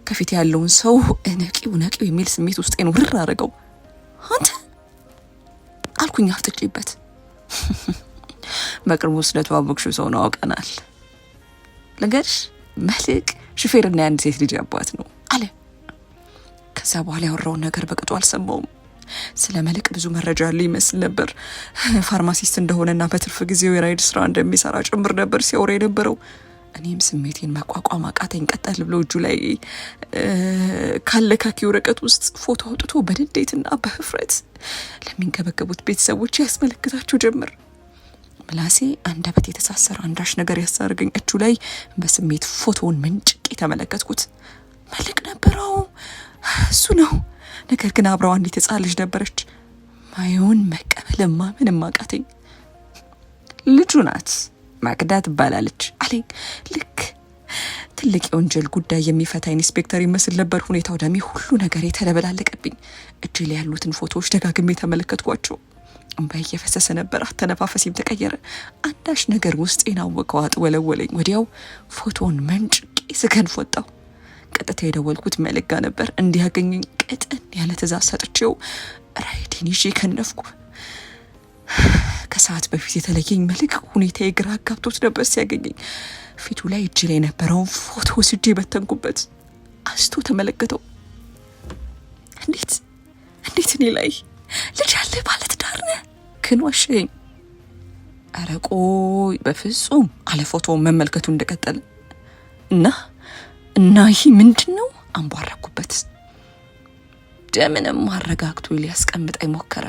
ከፊት ያለውን ሰው ነቂው የሚል ስሜት ውስጤን ውርር አደረገው። አንተ አልኩኝ አፍጥጬበት። በቅርቡ ስለተዋወቅሽው ሰው ነው አውቀናል። ልንገርሽ፣ መልሕቅ ሹፌርና የአንድ ሴት ልጅ አባት ነው አለ። ከዛ በኋላ ያወራውን ነገር በቅጡ አልሰማውም። ስለ መልሕቅ ብዙ መረጃ ያለ ይመስል ነበር። ፋርማሲስት እንደሆነና በትርፍ ጊዜው የራይድ ስራ እንደሚሰራ ጭምር ነበር ሲያወራ የነበረው። እኔም ስሜቴን መቋቋም አቃተኝ። ቀጠል ብሎ እጁ ላይ ካለ ካኪ ወረቀት ውስጥ ፎቶ አውጥቶ በንዴትና በህፍረት ለሚንገበገቡት ቤተሰቦች ያስመለክታቸው ጀመር። ምላሴ አንደበት የተሳሰረ አንዳች ነገር ያሳርገኝ። እጁ ላይ በስሜት ፎቶውን መንጭቄ ተመለከትኩት። መልሕቅ ነበረው፣ እሱ ነው። ነገር ግን አብረው አንዲት ሕፃን ልጅ ነበረች። ማየውን መቀበልማ ምንም አቃተኝ። ልጁ ናት፣ ማቅዳ ትባላለች አለኝ። ልክ ትልቅ የወንጀል ጉዳይ የሚፈታ ኢንስፔክተር ይመስል ነበር ሁኔታው። ደሜ ሁሉ ነገር የተደበላለቀብኝ። እጅ ላይ ያሉትን ፎቶዎች ደጋግሜ ተመለከትኳቸው። እንባዬ እየፈሰሰ ነበር። አተነፋፈሴም ተቀየረ። አንዳች ነገር ውስጤን አወቀው፣ አጥወለወለኝ። ወዲያው ፎቶውን መንጭቄ ስገን ወጣሁ። ቀጥታ የደወልኩት መልሕቅ ጋር ነበር። እንዲያገኘኝ ቀጠን ያለ ትዕዛዝ ሰጥቼው ራይዴን ይዤ ከነፍኩ። ከሰዓት በፊት የተለየኝ መልሕቅ ሁኔታዬ ግራ አጋብቶት ነበር ሲያገኘኝ። ፊቱ ላይ እጅ ላይ የነበረውን ፎቶ ወስጄ በተንኩበት። አስቶ ተመለከተው። እንዴት እኔ ላይ ልጅ አለ ማለት ዳር ነህ? ግን ዋሸኝ። ኧረ ቆይ በፍጹም አለ ፎቶውን መመልከቱ እንደቀጠለ። እና ይህ ምንድን ነው? አንቧረኩበት። ደምንም አረጋግቶ ሊያስቀምጠኝ ሞከረ።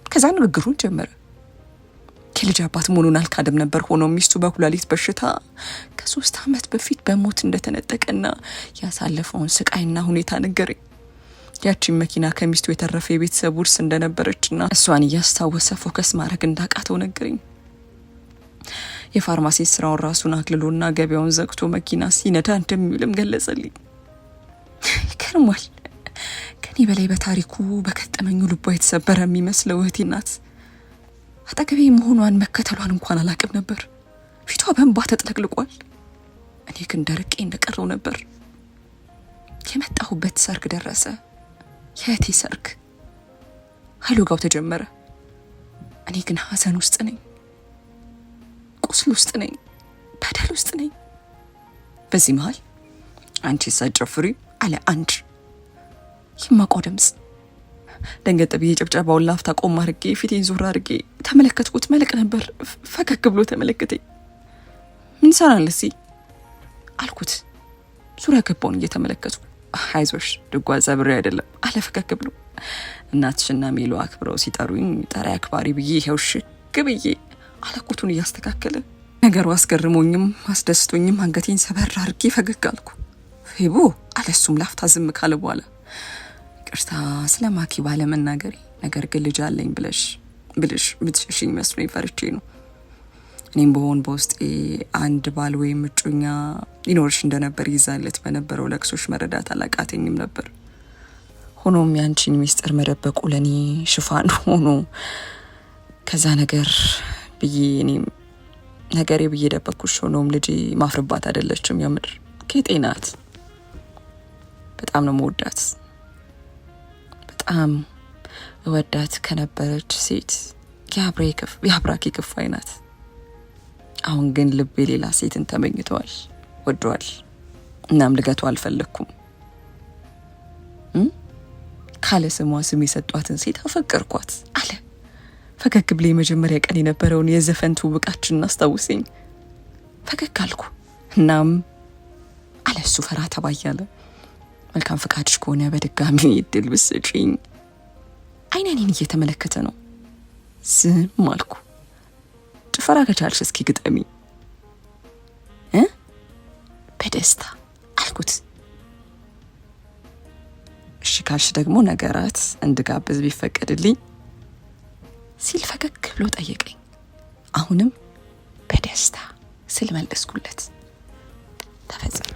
ከዛ ንግግሩን ጀመረ። የልጅ አባት መሆኑን አልካደም ነበር። ሆኖ ሚስቱ በኩላሊት በሽታ ከ3 ዓመት በፊት በሞት እንደተነጠቀና ያሳለፈውን ስቃይና ሁኔታ ነገረኝ። ያቺን መኪና ከሚስቱ የተረፈ የቤተሰብ ውርስ እንደነበረችና እሷን እያስታወሰ ፎከስ ማድረግ እንዳቃተው ነገረኝ። የፋርማሲ ስራውን ራሱን አግልሎና ገበያውን ዘግቶ መኪና ሲነዳ እንደሚውልም ገለጸልኝ። ይገርማል። ከኔ በላይ በታሪኩ በከጠመኙ ልቧ የተሰበረ የሚመስለው እህቴ ናት። አጠገቤ መሆኗን መከተሏን እንኳን አላቅም ነበር። ፊቷ በእንባ ተጥለቅልቋል። እኔ ግን ደርቄ እንደቀረው ነበር። የመጣሁበት ሰርግ ደረሰ። የእህቴ ሰርግ ሀይሎጋው ተጀመረ። እኔ ግን ሀዘን ውስጥ ነኝ፣ ቁስል ውስጥ ነኝ፣ በደል ውስጥ ነኝ። በዚህ መሀል አንቺ ሳጨፍሪ አለ አንድ የማውቀው ድምፅ። ደንገጥ ብዬ ጨብጨባውን ላፍታ ቆም አድርጌ ፊቴን ዞር አድርጌ ተመለከትኩት። መልሕቅ ነበር። ፈገግ ብሎ ተመለከተኝ። ምን ሰራለህ እዚህ አልኩት፣ ዙሪያ ገባውን እየተመለከትኩ። አይዞሽ ድጓ ዘብሬ አይደለም አለ ፈገግ ብሎ። እናትሽና ሜሉ አክብረው ሲጠሩኝ ጠሪ አክባሪ ብዬ ይኸው ሽክ ብዬ አለቁቱን እያስተካከለ ነገሩ አስገርሞኝም አስደስቶኝም አንገቴን ሰበር አድርጌ ፈገግ አልኩ። ፌቡ አለሱም ላፍታ ዝም ካለ በኋላ ይቅርታ ስለ ማኪ ባለመናገሬ፣ ነገር ግን ልጅ አለኝ ብልሽ ምትሸሽኝ መስሎኝ ፈርቼ ነው። እኔም በሆን በውስጤ አንድ ባል ወይም እጮኛ ይኖርሽ እንደነበር ይዛለት በነበረው ለቅሶሽ መረዳት አላቃተኝም ነበር። ሆኖም ያንቺን ሚስጥር መደበቁ ለኔ ሽፋን ሆኖ ከዛ ነገር ብዬ ደበቅኩሽ። ሆኖም ልጅ ማፍርባት አይደለችም። የምር ከጤናት በጣም ነው መወዳት። በጣም እወዳት ከነበረች ሴት የአብራኬ ክፋይ ናት። አሁን ግን ልቤ ሌላ ሴትን ተመኝተዋል፣ ወዷል። እናም ልገቱ አልፈለኩም። ካለ ስሟ ስም የሰጧትን ሴት አፈቀርኳት አለ። ፈገግ ብለ የመጀመሪያ ቀን የነበረውን የዘፈን ትውውቃችንን አስታውሰኝ። ፈገግ አልኩ። እናም አለ እሱ ፈራ ተባያለ። መልካም ፈቃድሽ ከሆነ በድጋሚ እድል ብስጪኝ። አይኔን እየተመለከተ ነው። ዝም አልኩ። ጭፈራ ከቻልሽ እስኪ ግጠሚ በደስታ አልኩት። እሺ ካልሽ ደግሞ ነገራት እንድጋብዝ ቢፈቀድልኝ ሲል ፈገግ ብሎ ጠየቀኝ። አሁንም በደስታ ስል መለስኩለት። ተፈጸመ።